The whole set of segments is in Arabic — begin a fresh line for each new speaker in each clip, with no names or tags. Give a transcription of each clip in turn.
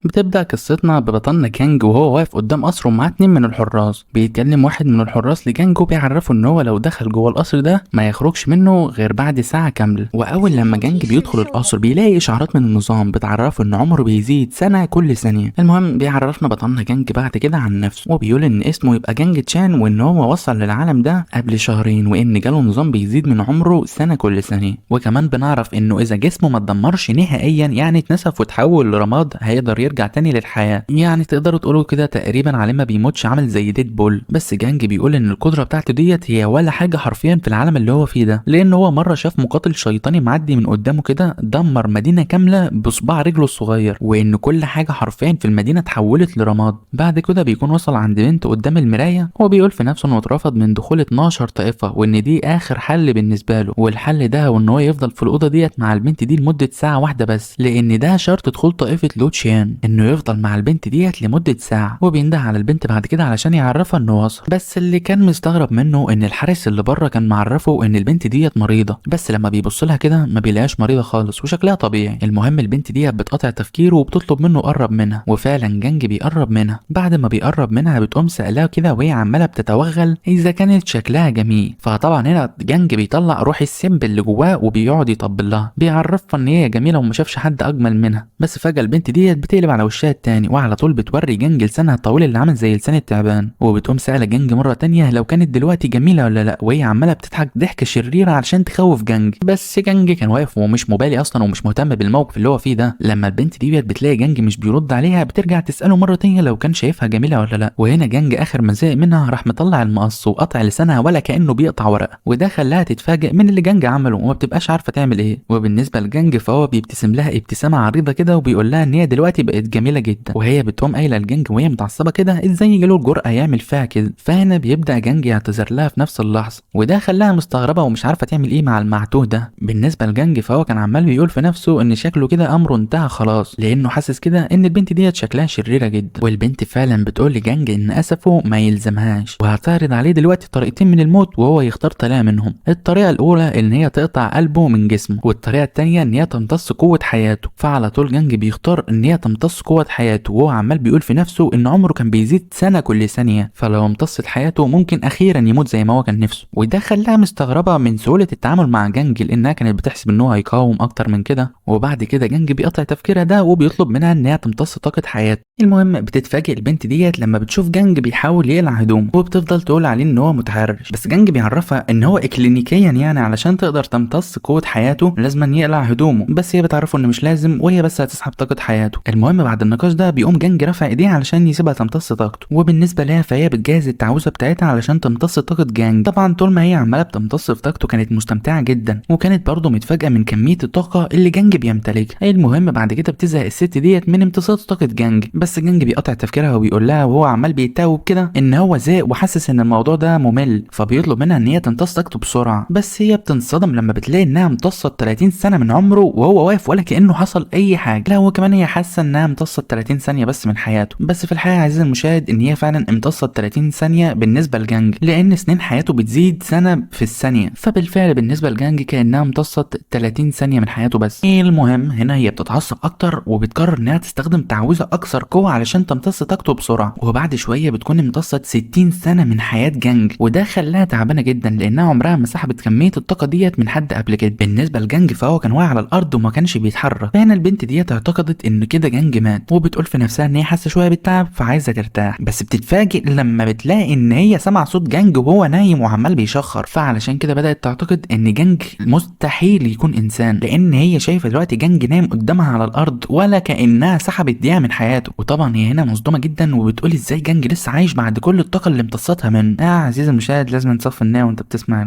بتبدأ قصتنا ببطلنا جانج وهو واقف قدام قصر ومعاه 2 من الحراس. بيتكلم واحد من الحراس لجانج وبيعرفه ان هو لو دخل جوه القصر ده ما يخرجش منه غير بعد ساعة كاملة. واول لما جانج بيدخل القصر بيلاقي اشعارات من النظام بتعرفه ان عمره بيزيد سنة كل ثانية. المهم بيعرفنا بطلنا جانج بعد كده عن نفسه وبيقول ان اسمه يبقى جانج تشان وان هو وصل للعالم ده قبل شهرين وان جاله نظام بيزيد من عمره سنة كل ثانية. وكمان بنعرف انه اذا جسمه ما اتدمرش نهائيا يعني اتنسف وتحول لرماد هيقدر يرجع تاني للحياة. يعني تقدروا تقولوا كده تقريبا عليه ما بيموتش عامل زي ديد بول. بس جانج بيقول ان القدرة بتاعته ديت هي ولا حاجة حرفيا في العالم اللي هو فيه ده، لان هو مرة شاف مقاتل شيطاني معدي من قدامه كده دمر مدينة كاملة بصباع رجله الصغير وان كل حاجة حرفيا في المدينة اتحولت لرماد. بعد كده بيكون وصل عند بنت قدام المراية وبيقول في نفسه انه اترفض من دخول 12 طائفة وان دي اخر حل بالنسبة له، والحل ده وان هو يفضل في الأوضة ديت مع البنت دي لمدة ساعة واحدة بس، لان ده شرط دخول طائفة لوتشيان انه يفضل مع البنت ديت لمدة ساعة. وبينده على البنت بعد كده علشان يعرفها انه وصل. بس اللي كان مستغرب منه ان الحارس اللي بره كان معرفه ان البنت ديت مريضة، بس لما بيبص لها كده ما بيلاقيهاش مريضة خالص وشكلها طبيعي. المهم البنت ديت بتقطع تفكيره وبتطلب منه يقرب منها، وفعلا جانج بيقرب منها. بعد ما بيقرب منها بتقوم سألها كده وهي عمالة بتتوغل اذا كانت شكلها جميل. فطبعا هنا جانج بيطلع روح السمب اللي جواه وبيقعد يطبل لها بيعرفها ان هي جميلة وما شافش حد اجمل منها. بس فجأة البنت ديت بتقلب على وشها التاني وعلى طول بتوري جانج لسانها الطويل اللي عامل زي لسان التعبان. وبتقوم سأله جانج مرة تانية لو كانت دلوقتي جميلة ولا لا، وهي عمالة بتضحك ضحكة شريرة علشان تخوف جانج. بس جانج كان واقف ومش مبالي اصلا ومش مهتم بالموقف اللي هو فيه ده. لما البنت ديت بتلاقي جانج مش بيرد عليها بترجع تسأله مرة تانية لو كان شايفها جميلة ولا لا. وهنا جانج اخر ما زهق منها راح مطلع المقص وقطع لسانها ولا كأنه بيقطع ورقة، وده خلاها تتفاجئ من اللي جانج عمله وما بتبقاش عارفة تعمل ايه. وبالنسبة لجانج فهو بيبتسم لها ابتسامة عريضة كده وبيقول لها ان هي دلوقتي بقت جميلة جدا. وهي بتقوم قايلة لجانج وهي متعصبة كده ازاي جاله الجرأة يعمل فيها كده. فهنا بيبدأ جانج يعتذر لها في نفس اللحظة، وده خلاها مستغربة ومش عارفة تعمل ايه مع المعتوه ده. بالنسبة لجانج فهو كان عمال بيقول في نفسه ان شكله كده امره انتهى خلاص، لانه حاسس كده ان البنت ديت شكلها شريرة جدا. والبنت فعلا بتقول لجانج ان اسفه ما يلزمهاش وهتعرض عليه دلوقتي طريقتين من الموت وهو يختار طريقة منهم. الطريقة الاولى ان هي تقطع قلبه من جسمه، والطريقة التانية ان هي تمتص قوة حياته. فعلى طول جانج بيختار ان هي تمتص قوة حياته وهو عمال بيقول في نفسه ان عمره كان بيزيد سنة كل ثانية، فلو امتصت حياته ممكن اخيرا يموت زي ما هو كان نفسه. وده خلاها مستغربة من سهولة التعامل مع جانج لانها كانت بتحسب ان هو هيقاوم اكتر من كده. وبعد كده جانج بيقطع تفكيرها ده وبيطلب منها ان هي تمتص طاقة حياته. المهم بتتفاجئ البنت ديت لما بتشوف جانج بيحاول يقلع هدومه وبتفضل تقول عليه ان هو متحرش، بس جانج بيعرفها ان هو اكلينيكيا يعني علشان تقدر تمتص قوة حياته لازم يقلع هدومه، بس هي بتعرفه انه مش لازم وهي بس هتسحب طاقة حياته. المهم بعد النقاش ده بيقوم جانج رافع ايديه علشان يسيبها تمتص طاقته، وبالنسبة لها فهي بتجهز التعوذة بتاعتها علشان تمتص طاقة جانج. طبعا طول ما هي عمالة بتمتص في طاقته كانت مستمتعة جدا وكانت برضه متفاجئة من كمية الطاقة اللي جانج بيمتلكها. المهم بعد كده بتزهق الست ديت من امتصاص طاقة جانج، بس جانج بيقطع تفكيرها وبيقول لها وهو عمال بيتاوب كده ان هو زهق وحاسس ان الموضوع ده ممل، فبيطلب منها ان هي تمتص طاقته بسرعة. بس هي بتنصدم لما بتلاقي انها امتصت 30 سنة من عمره وهو واقف ولا كأنه حصل اي حاجة. لا هو كمان هي حاسة انها امتصت 30 ثانية بس من حياته، بس في الحقيقة عزيزي المشاهد ان هي فعلا امتصت 30 ثانية بالنسبة لجانج لان سنين حياته بتزيد سنة في الثانية، فبالفعل بالنسبة لجانج كأنها امتصت 30 ثانية من حياته بس. المهم هنا هي بتتعصب اكتر وبتقرر انها تستخدم تعويذة اكثر قوة علشان تمتص طاقته بسرعة، وبعد شوية بتكون امتصت 60 سنة من حياة جانج، وده خلاها تعبانة جدا لانها عمرها ما سحبت كمية الطاقة ديت من حد قبل كده. بالنسبة لجانج فهو كان واقع على الارض وما كانش بيتحرك. فهنا البنت ديت اعتقدت ان كده جانج مات وبتقول في نفسها ان هي حاسة شوية بالتعب فعايزة ترتاح، بس بتتفاجئ لما بتلاقي ان هي سمع صوت جانج وهو نايم وعمال بيشخر. فعلشان كده بدأت تعتقد ان جانج مستحيل يكون انسان لان هي شايفة دلوقتي جانج نايم قدامها على الارض ولا كأنها سحبت دقيقة من حياته. وطبعا هي هنا مصدومة جدا وبتقول ازاي جانج لسه عايش بعد كل الطاقة اللي امتصتها منه. عزيزي المشاهد لازم تصفي النية وانت بتسمع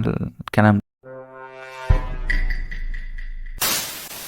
الكلام ده.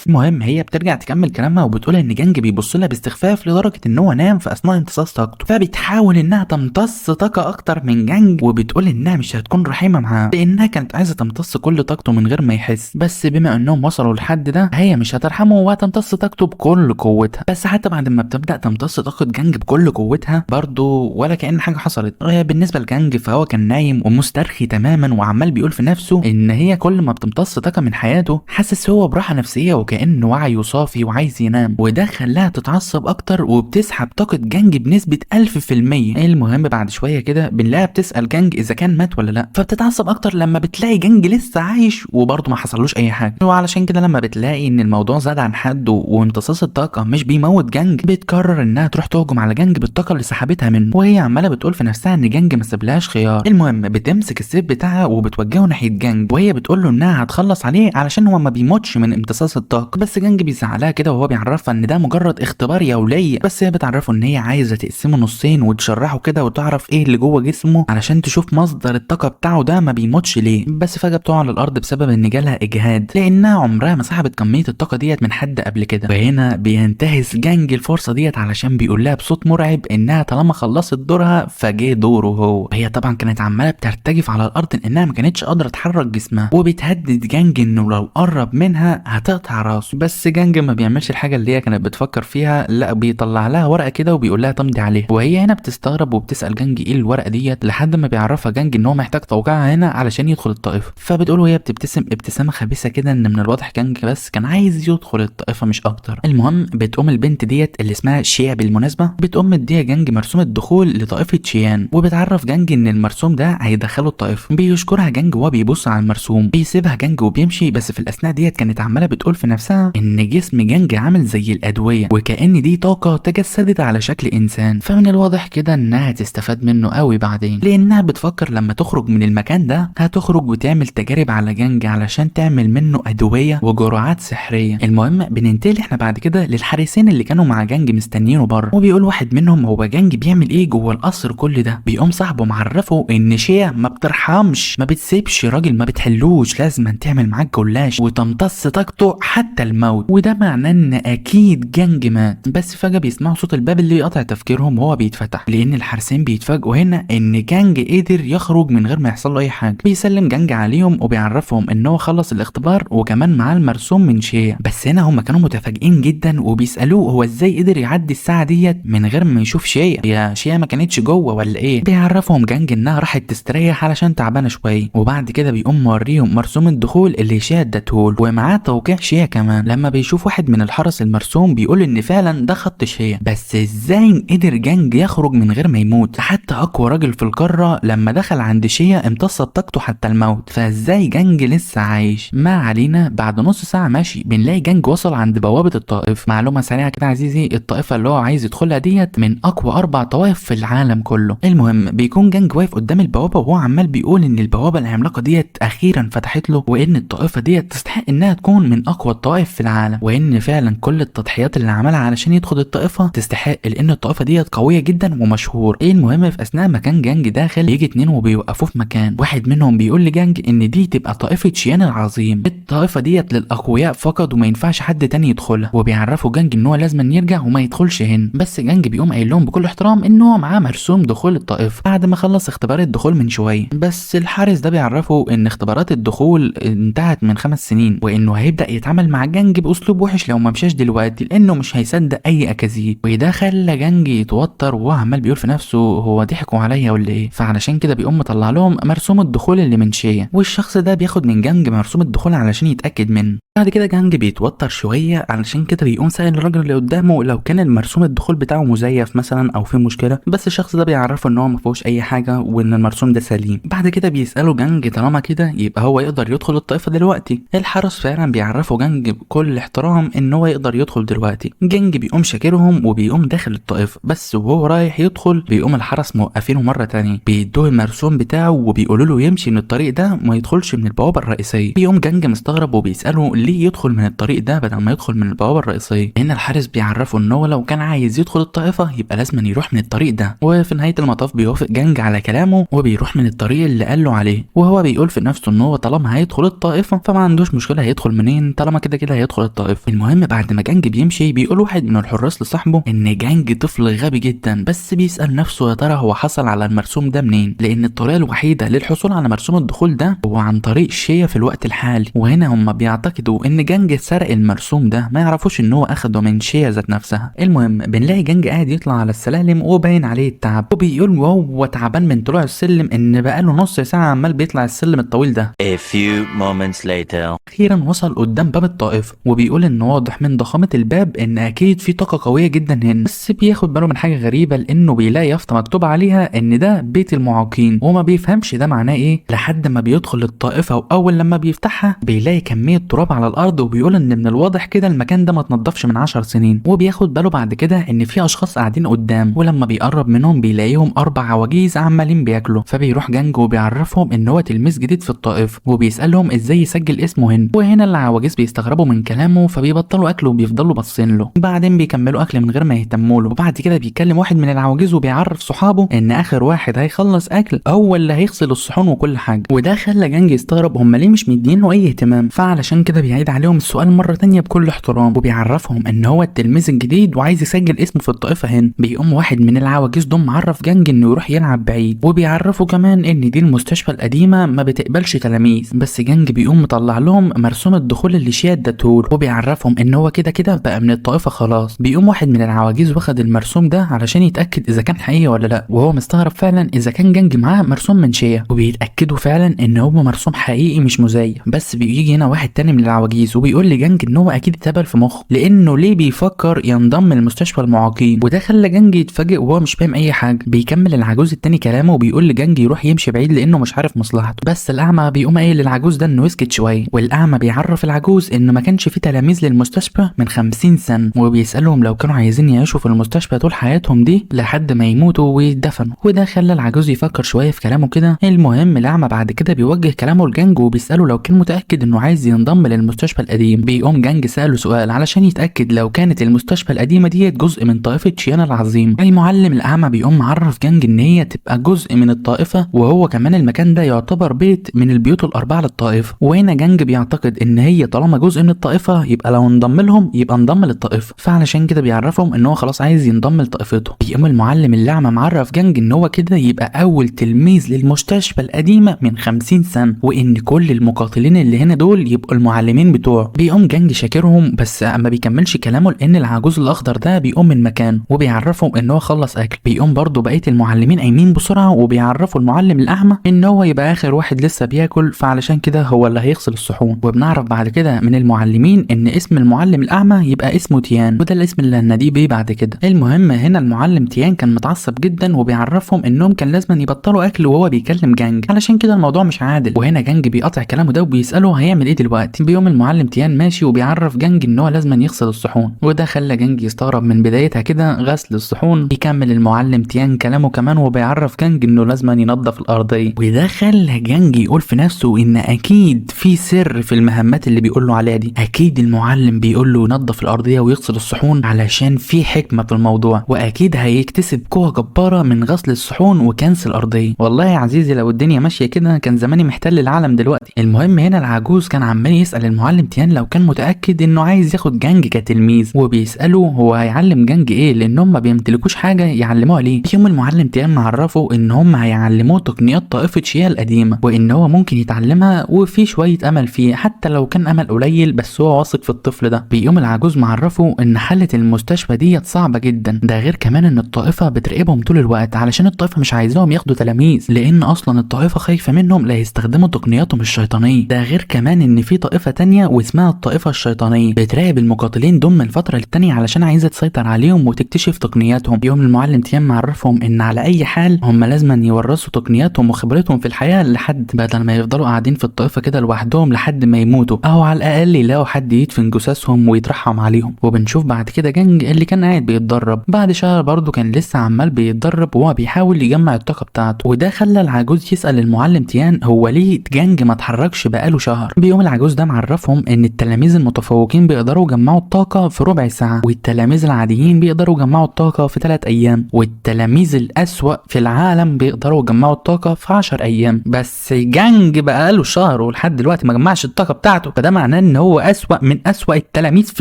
المهم هي بترجع تكمل كلامها وبتقول ان جانج بيبص لها باستخفاف لدرجه ان هو نام في اثناء امتصاص طاقته، فبتحاول انها تمتص طاقه اكتر من جانج وبتقول انها مش هتكون رحيمه معاه لانها كانت عايزه تمتص كل طاقته من غير ما يحس، بس بما انهم وصلوا لحد ده هي مش هترحمه وهتمتص طاقته بكل قوتها. بس حتى بعد ما بتبدا تمتص طاقه جانج بكل قوتها برضه ولا كأن حاجه حصلت. بالنسبه لجانج فهو كان نايم ومسترخي تماما وعمال بيقول في نفسه ان هي كل ما بتمتص طاقه من حياته حاسس هو براحه نفسيه وكأنه وعيه صافي وعايز ينام، وده خلاها تتعصب اكتر وبتسحب طاقة جانج بنسبة 1000%. المهم بعد شوية كده بنلاقيها بتسأل جانج اذا كان مات ولا لا، فبتتعصب اكتر لما بتلاقي جانج لسه عايش وبرضه ما حصلوش اي حاجة. وعلشان كده لما بتلاقي ان الموضوع زاد عن حده وامتصاص الطاقة مش بيموت جانج، بتقرر انها تروح تهجم على جانج بالطاقة اللي سحبتها منه، وهي عمالة بتقول في نفسها ان جانج ما سابلهاش خيار. المهم بتمسك السيف بتاعها وبتوجهه ناحية جانج، وهي بتقول له انها هتخلص عليه علشان هو ما بيموتش من امتصاص الطاقة. بس جانج بيزعلها كده وهو بيعرفها ان ده مجرد اختبار يا ولية، بس هي بتعرفه ان هي عايزة تقسمه نصين وتشرحه كده وتعرف ايه اللي جوه جسمه علشان تشوف مصدر الطاقة بتاعه ده ما بيموتش ليه. بس فجأة بتقع على الارض بسبب ان جالها اجهاد، لانها عمرها ما سحبت كمية الطاقة ديت من حد قبل كده. وهنا بينتهز جانج الفرصة ديت علشان بيقول لها بصوت مرعب انها طالما خلصت دورها فجه دوره هو. هي طبعا كانت عمالة بترتجف على الارض انها ما كانتش قادرة تحرك جسمها، وبتهدد جانج انه لو قرب منها هتقطع راسه. بس جانج ما بيعملش الحاجة اللي هي كانت بتفكر فيها، لا بيطلع لها ورقة كده وبيقول لها تمضي عليها. وهي هنا بتستغرب وبتسأل جانج ايه الورقة ديت، لحد ما بيعرفها جانج ان هو محتاج توقيعها هنا علشان يدخل الطائفة. فبتقول وهي بتبتسم ابتسامة خبيثة كده ان من الواضح جانج بس كان عايز يدخل الطائفة مش اكتر. المهم بتقوم البنت ديت اللي اسمها شيا بالمناسبة بتقوم مديها جانج مرسوم الدخول لطائفة شيان، وبتعرف جانج ان المرسوم ده هيدخله الطائفة. بيشكرها جانج وهو بيبص على المرسوم، بيسيبها جانج وبيمشي. بس في الاثناء ديت كانت عمالة بتقول في نفسها ان جسم جانج عامل زي الادوية، وكأن دي طاقة تجسدت على شكل انسان، فمن الواضح كده انها تستفاد منه قوي بعدين، لانها بتفكر لما تخرج من المكان ده هتخرج وتعمل تجارب على جانج علشان تعمل منه ادوية وجرعات سحرية. المهم بننتقل احنا بعد كده للحارسين اللي كانوا مع جانج مستنيينه بره، وبيقول واحد منهم هو جانج بيعمل ايه جوه القصر كل ده. بيقوم صاحبه معرفه ان شيا ما بترحمش، ما بتسيبش راجل ما بتحلوش، لازم تعمل معاك جلاش وتمتص طاقته حتى الموت، وده معناه ان اكيد جانج مات. بس فجأة بيسمعوا صوت الباب اللي يقطع تفكيرهم وهو بيتفتح، لان الحارسين بيتفاجئوا هنا ان جانج قدر يخرج من غير ما يحصل له اي حاجه. بيسلم جانج عليهم وبيعرفهم ان هو خلص الاختبار وكمان معاه المرسوم من شيا. بس هنا هم كانوا متفاجئين جدا وبيسالوه هو ازاي قدر يعدي الساعه ديت من غير ما يشوف شيا، يا شيا ما كانتش جوه ولا ايه؟ بيعرفهم جانج انها راحت تستريح علشان تعبانه شويه. وبعد كده بيقوم موريهم مرسوم الدخول اللي شيا ادته ومعاه توقيع شيا كمان. لما بيشوف واحد من الحرس المرسوم بيقول ان فعلا ده خط شيا. بس ازاي قدر جانج يخرج من غير ما يموت؟ حتى اقوى راجل في القاره لما دخل عند شيا امتص طاقته حتى الموت، فازاي جانج لسه عايش؟ ما علينا. بعد نص ساعه ماشي بنلاقي جانج وصل عند بوابه الطائف. معلومه سريعه كده عزيزي، الطائفه اللي هو عايز يدخلها ديت من اقوى 4 طوائف في العالم كله. المهم بيكون جانج واقف قدام البوابه وهو عمال بيقول ان البوابه العملاقه ديت اخيرا فتحت له، وان الطائفه ديت تستحق انها تكون من اقوى الطوائف في العالم، وان فعلا كل التضحيات اللي عملها علشان يدخل الطائفه تستحق، لان الطائفه ديت قويه جدا ومشهور. المهم في اثناء ما كان جانج داخل يجي 2 وبيوقفوه في مكان. واحد منهم بيقول لجانج ان دي تبقى طائفه شيان العظيم، الطائفه ديت للاقوياء فقط وما ينفعش حد تاني يدخلها. وبيعرفوا جانج ان هو لازم يرجع وما يدخلش هنا. بس جانج بيقوم قايل لهم بكل احترام ان هو معاه مرسوم دخول الطائفه بعد ما خلص اختبار الدخول من شويه. بس الحارس ده بيعرفه ان اختبارات الدخول انتهت من 5 سنين، وانه هيبدا يتعامل مع جانج باسلوب وحش لو ما مشاش دلوقتي، لانه مش هيصدق اي اكاذيب. وده خلى جانج يتوتر وهو عمال بيقول في نفسه هو ضحكوا عليا ولا ايه؟ فعلشان كده بيقوم مطلع لهم مرسوم الدخول اللي من شيا، والشخص ده بياخد من جانج مرسوم الدخول علشان يتاكد منه. بعد كده جانج بيتوتر شويه، علشان كده بيقوم سائل الراجل اللي قدامه لو كان المرسوم الدخول بتاعه مزيف مثلا او في مشكله. بس الشخص ده بيعرفه ان هو ما فيهوش اي حاجه وان المرسوم ده سليم. بعد كده بيساله جانج طالما كده يبقى هو يقدر يدخل الطائفه دلوقتي. الحرس فعلا بيعرفه جانج بكل احترام ان هو يقدر يدخل دلوقتي. جانج بيقوم شاكرهم وبيقوم داخل الطائفه، بس وهو رايح يدخل بيقوم الحرس موقفينه مره تانية، بيدوه المرسوم بتاعه وبيقولوا له يمشي من الطريق ده ما يدخلش من البوابه الرئيسيه. بيقوم جانج مستغرب وبيساله ليه يدخل من الطريق ده بدل ما يدخل من البوابه الرئيسيه. هنا الحارس بيعرفه ان هو لو كان عايز يدخل الطائفه يبقى لازم يروح من الطريق ده. وفي نهايه المطاف بيوافق جانج على كلامه وبيروح من الطريق اللي قال له عليه، وهو بيقول في نفسه ان هو طالما هيدخل الطائفه فما عندوش مشكله هيدخل منين طالما كده كده هيدخل الطائفه. المهم بعد ما جانج بيمشي بيقول واحد من الحراس لصاحبه ان جانج طفل غبي جدا، بس بيسال نفسه يا ترى هو حصل على المرسوم ده منين، لان الطريقه الوحيده للحصول على مرسوم الدخول ده هو عن طريق شيا في الوقت الحالي. وهنا هم بيعتقدوا بيقولوا ان جانج سرق المرسوم ده، ما يعرفوش ان هو اخده من شيا ذات نفسها. المهم بنلاقي جانج قاعد يطلع على السلالم وباين عليه التعب، وبيقول وهو تعبان من طلوع السلم ان بقاله نص ساعه عمال بيطلع السلم الطويل ده.
A few moments later.
اخيرا وصل قدام باب الطائفه، وبيقول ان واضح من ضخامه الباب ان اكيد في طاقه قويه جدا هنا، بس بياخد باله من حاجه غريبه لانه بيلاقي يافطه مكتوب عليها ان ده بيت المعاقين، وما بيفهمش ده معناه ايه لحد ما بيدخل الطائفه. واول لما بيفتحها بيلاقي كميه تراب على الارض، وبيقول ان من الواضح كده المكان ده ما اتنضفش من 10 سنين. وبياخد باله بعد كده ان في اشخاص قاعدين قدام، ولما بيقرب منهم بيلاقيهم 4 عواجيز عمالين بياكلوا. فبيروح جانج وبيعرفهم ان هو تلميذ جديد في الطائفه، وبيسالهم ازاي يسجل اسمه هنا. وهنا العواجيز بيستغربوا من كلامه، فبيبطلوا اكل وبيفضلوا باصين له. بعدين بيكملوا اكل من غير ما يهتموا له. وبعد كده بيكلم واحد من العواجيز وبيعرف صحابه ان اخر واحد هيخلص اكل هو اللي هيغسل الصحون وكل حاجه. وده خلى جانج يستغرب هم ليه مش مدينه اي اهتمام، فعلشان كده بيعيد عليهم السؤال مره تانية بكل احترام، وبيعرفهم ان هو التلميذ الجديد وعايز يسجل اسمه في الطائفه هنا. بيقوم واحد من العواجيز دول معرف جانج انه يروح يلعب بعيد، وبيعرفوا كمان ان دي المستشفى القديمه ما بتقبلش تلاميذ. بس جانج بيقوم مطلع لهم مرسوم الدخول اللي شيا ادته، وبيعرفهم ان هو كده كده بقى من الطائفه خلاص. بيقوم واحد من العواجيز واخد المرسوم ده علشان يتاكد اذا كان حقيقي ولا لا، وهو مستغرب فعلا اذا كان جانج معاه مرسوم من شيا، وبيتاكدوا فعلا ان هو مرسوم حقيقي مش مزيف. بس بيجي هنا واحد تاني من العواجيز وبيقول لجانج ان هو اكيد اتهبل في مخه، لانه ليه بيفكر ينضم لمستشفى المعاقين. وده خلى جانج يتفاجئ وهو مش فاهم اي حاجه. بيكمل العجوز التاني كلامه وبيقول لجانج يروح يمشي بعيد لانه مش عارف مصلحته. بس الاعمى بيقوم قايل للعجوز ده انه يسكت شويه، والاعمى بيعرف العجوز ان ما كانش في تلاميذ للمستشفى من 50 سنه، وبيسالهم لو كانوا عايزين يعيشوا في المستشفى طول حياتهم دي لحد ما يموتوا ويدفنوا. وده خلى العجوز يفكر شويه في كلامه كده. المهم الاعمى بعد كده بيوجه كلامه لجانج وبيساله لو كان متاكد انه عايز ينضم للمستشفى القديم. بيقوم جانج ساله سؤال علشان يتاكد لو كانت المستشفى القديمه دي جزء من طائفه شيانا العظيم. المعلم الاعمى بيقوم معرف جانج ان هي تبقى جزء من الطائفه، وهو كمان المكان ده يعتبر بيت من البيوت الاربعه للطائفه. وهنا جانج بيعتقد ان هي طالما جزء من الطائفه يبقى لو انضم لهم يبقى انضم للطائفه، فعلشان كده بيعرفهم ان هو خلاص عايز ينضم لطائفته. بيقوم المعلم الاعمى معرف جانج ان هو كده يبقى اول تلميذ للمستشفى القديمه من 50 سنه، وان كل المقاتلين اللي هنا دول يبقوا المعلمين بتوعه. بيقوم جانج شاكرهم، بس ما بيكملش كلامه لان العجوز الاخضر ده بيقوم من مكانه وبيعرفهم ان هو خلص اكل. بيقوم برضه بقيه المعلمين قايمين بسرعه وبيعرفوا المعلم الاعمى ان هو يبقى اخر واحد لسه بياكل، فعلشان كده هو اللي هيغسل الصحون. وبنعرف بعد كده من المعلمين ان اسم المعلم الاعمى يبقى اسمه تيان، وده الاسم اللي هناديه بيه بعد كده. المهم هنا المعلم تيان كان متعصب جدا وبيعرفهم انهم كان لازم يبطلوا اكل وهو بيكلم جانج، علشان كده الموضوع مش عادل. وهنا جانج بيقطع كلامه ده وبيساله هيعمل ايه دلوقتي. بيقوم المعلم تيان ماشي وبيعرف جانج ان هو لازم يغسل الصحون، وده خلى جانج يستغرب من بدايتها كده غسل الصحون. يكمل المعلم تيان كلامه كمان وبيعرف جانج انه لازم ينظف الارضيه، وده خلى جانج يقول في نفسه ان اكيد في سر في المهمات اللي بيقول له عليها دي. اكيد المعلم بيقول له ينظف الارضيه ويغسل الصحون علشان في حكمه في الموضوع، واكيد هيكتسب قوه جباره من غسل الصحون وكنس الارضيه. والله يا عزيزي لو الدنيا ماشيه كده كان زماني محتل العالم دلوقتي. المهم هنا العجوز كان عمال يسال المعلم تيان لو كان متاكد انه عايز ياخد جانج كتلميذ، وبيساله هو هيعلم جانج ايه لان هم ما بيمتلكوش حاجه يعلموها ليه. يوم المعلم تيان معرفه ان هم هيعلموه تقنيات طائفه شيا القديمه، وان هو ممكن يتعلمها وفي شويه امل فيه حتى لو كان امل قليل، بس هو واثق في الطفل ده. بيقوم العجوز معرفه ان حاله المستشفى ديت صعبه جدا، ده غير كمان ان الطائفه بتراقبهم طول الوقت علشان الطائفه مش عايزاهم ياخدوا تلاميذ، لان اصلا الطائفه خايفه منهم لا يستخدموا تقنياتهم الشيطانيه. ده غير كمان ان في طائفه تانية واسمها الطائفه الشيطانيه بتراقب المقاتلين دول من فتره للتانيه علشان عايزه تسيطر عليهم وتكتشف تقنياتهم. يوم المعلم تيام معرفهم ان على اي حال هم لازم يورثوا تقنياتهم وخبرتهم في الحياه لحد بدل ما يفضلوا قاعدين في الطائفه كده لوحدهم لحد ما يموتوا، او على الاقل يلاقوا حد يدفن جثثهم ويترحم عليهم. وبنشوف بعد كده جانج اللي كان قاعد بيتدرب بعد شهر برضه كان لسه عمال بيتدرب وهو بيحاول يجمع الطاقه بتاعته، وده خلى العجوز يسال المعلم تيان هو ليه جانج ما اتحركش بقاله شهر. بيقوم العجوز ده معرفهم ان التلاميذ المتفوقين بيقدروا يجمعوا الطاقه في ربع ساعه، والتلاميذ العاديين بيقدروا يجمعوا الطاقه في 3 ايام، والتلاميذ الاسوأ في العالم بيقدروا يجمعوا الطاقه في 10 ايام. بس جانج بقاله شهر ولحد دلوقتي ما جمعش الطاقه بتاعته، فده معناه ان هو اسوأ من اسوأ التلاميذ في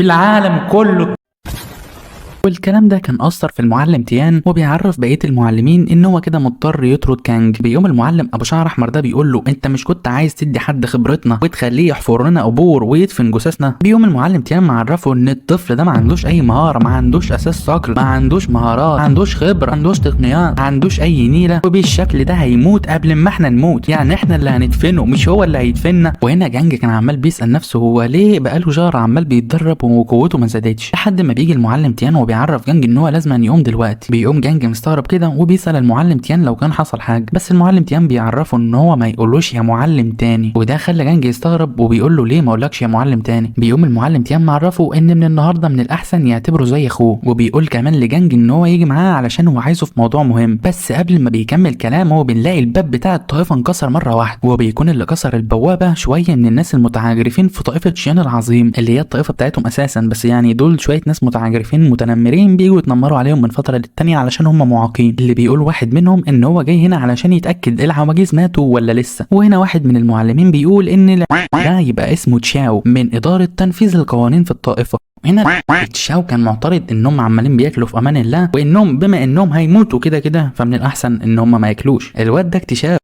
العالم كله. والكلام ده كان اثر في المعلم تيان، وبيعرف بقيه المعلمين ان هو كده مضطر يطرد كانج. بيقوم المعلم ابو شعر احمر ده بيقول له انت مش كنت عايز تدي حد خبرتنا وتخليه يحفر لنا قبور ويدفن جثثنا؟ بيقوم المعلم تيان معرفه ان الطفل ده ما عندوش اي مهاره، ما عندوش اساس صقر، ما عندوش مهارات، ما عندوش خبره، ما عندوش تقنيات، ما عندوش اي نيله، وبالشكل ده هيموت قبل ما احنا نموت، يعني احنا اللي هندفنه مش هو اللي هيدفننا. وهنا جانج كان عمال بيسال نفسه هو ليه بقاله شهر عمال بيتدرب وقوته ما زادتش، لحد ما بيجي المعلم تيان وبيعرف جانج ان هو لازم يقوم دلوقتي. بيقوم جانج مستغرب كده وبيسال المعلم تيان لو كان حصل حاجه، بس المعلم تيان بيعرفه ان هو ما يقولوش يا معلم تاني، وده خلى جانج يستغرب وبيقول له ليه ما اقولكش يا معلم تاني. بيقوم المعلم تيان معرفه ان من النهارده من الاحسن يعتبره زي اخوه، وبيقول كمان لجانج ان هو يجي معاه علشان هو عايزه في موضوع مهم. بس قبل ما بيكمل كلامه بنلاقي الباب بتاع الطائفه انكسر مره واحده، وبيكون اللي كسر البوابه شويه من الناس المتعاجرفين في طائفه شيان العظيم اللي هي الطائفه بتاعتهم اساسا، بس يعني دول شويه ناس متعاجرفين متنمرين بيجوا يتنمروا عليهم من فتره للتانيه علشان هم معاقين. اللي بيقول واحد منهم ان هو جاي هنا علشان يتاكد العواجيز ماتوا ولا لسه. وهنا واحد من المعلمين بيقول ان ده يبقى اسمه تشاو من اداره تنفيذ القوانين في الطائفه. هنا تشاو كان معترض انهم عمالين بياكلوا في امان الله، وانهم بما انهم هيموتوا كده كده فمن الاحسن ان هم ما ياكلوش. الواد ده اكتشاف.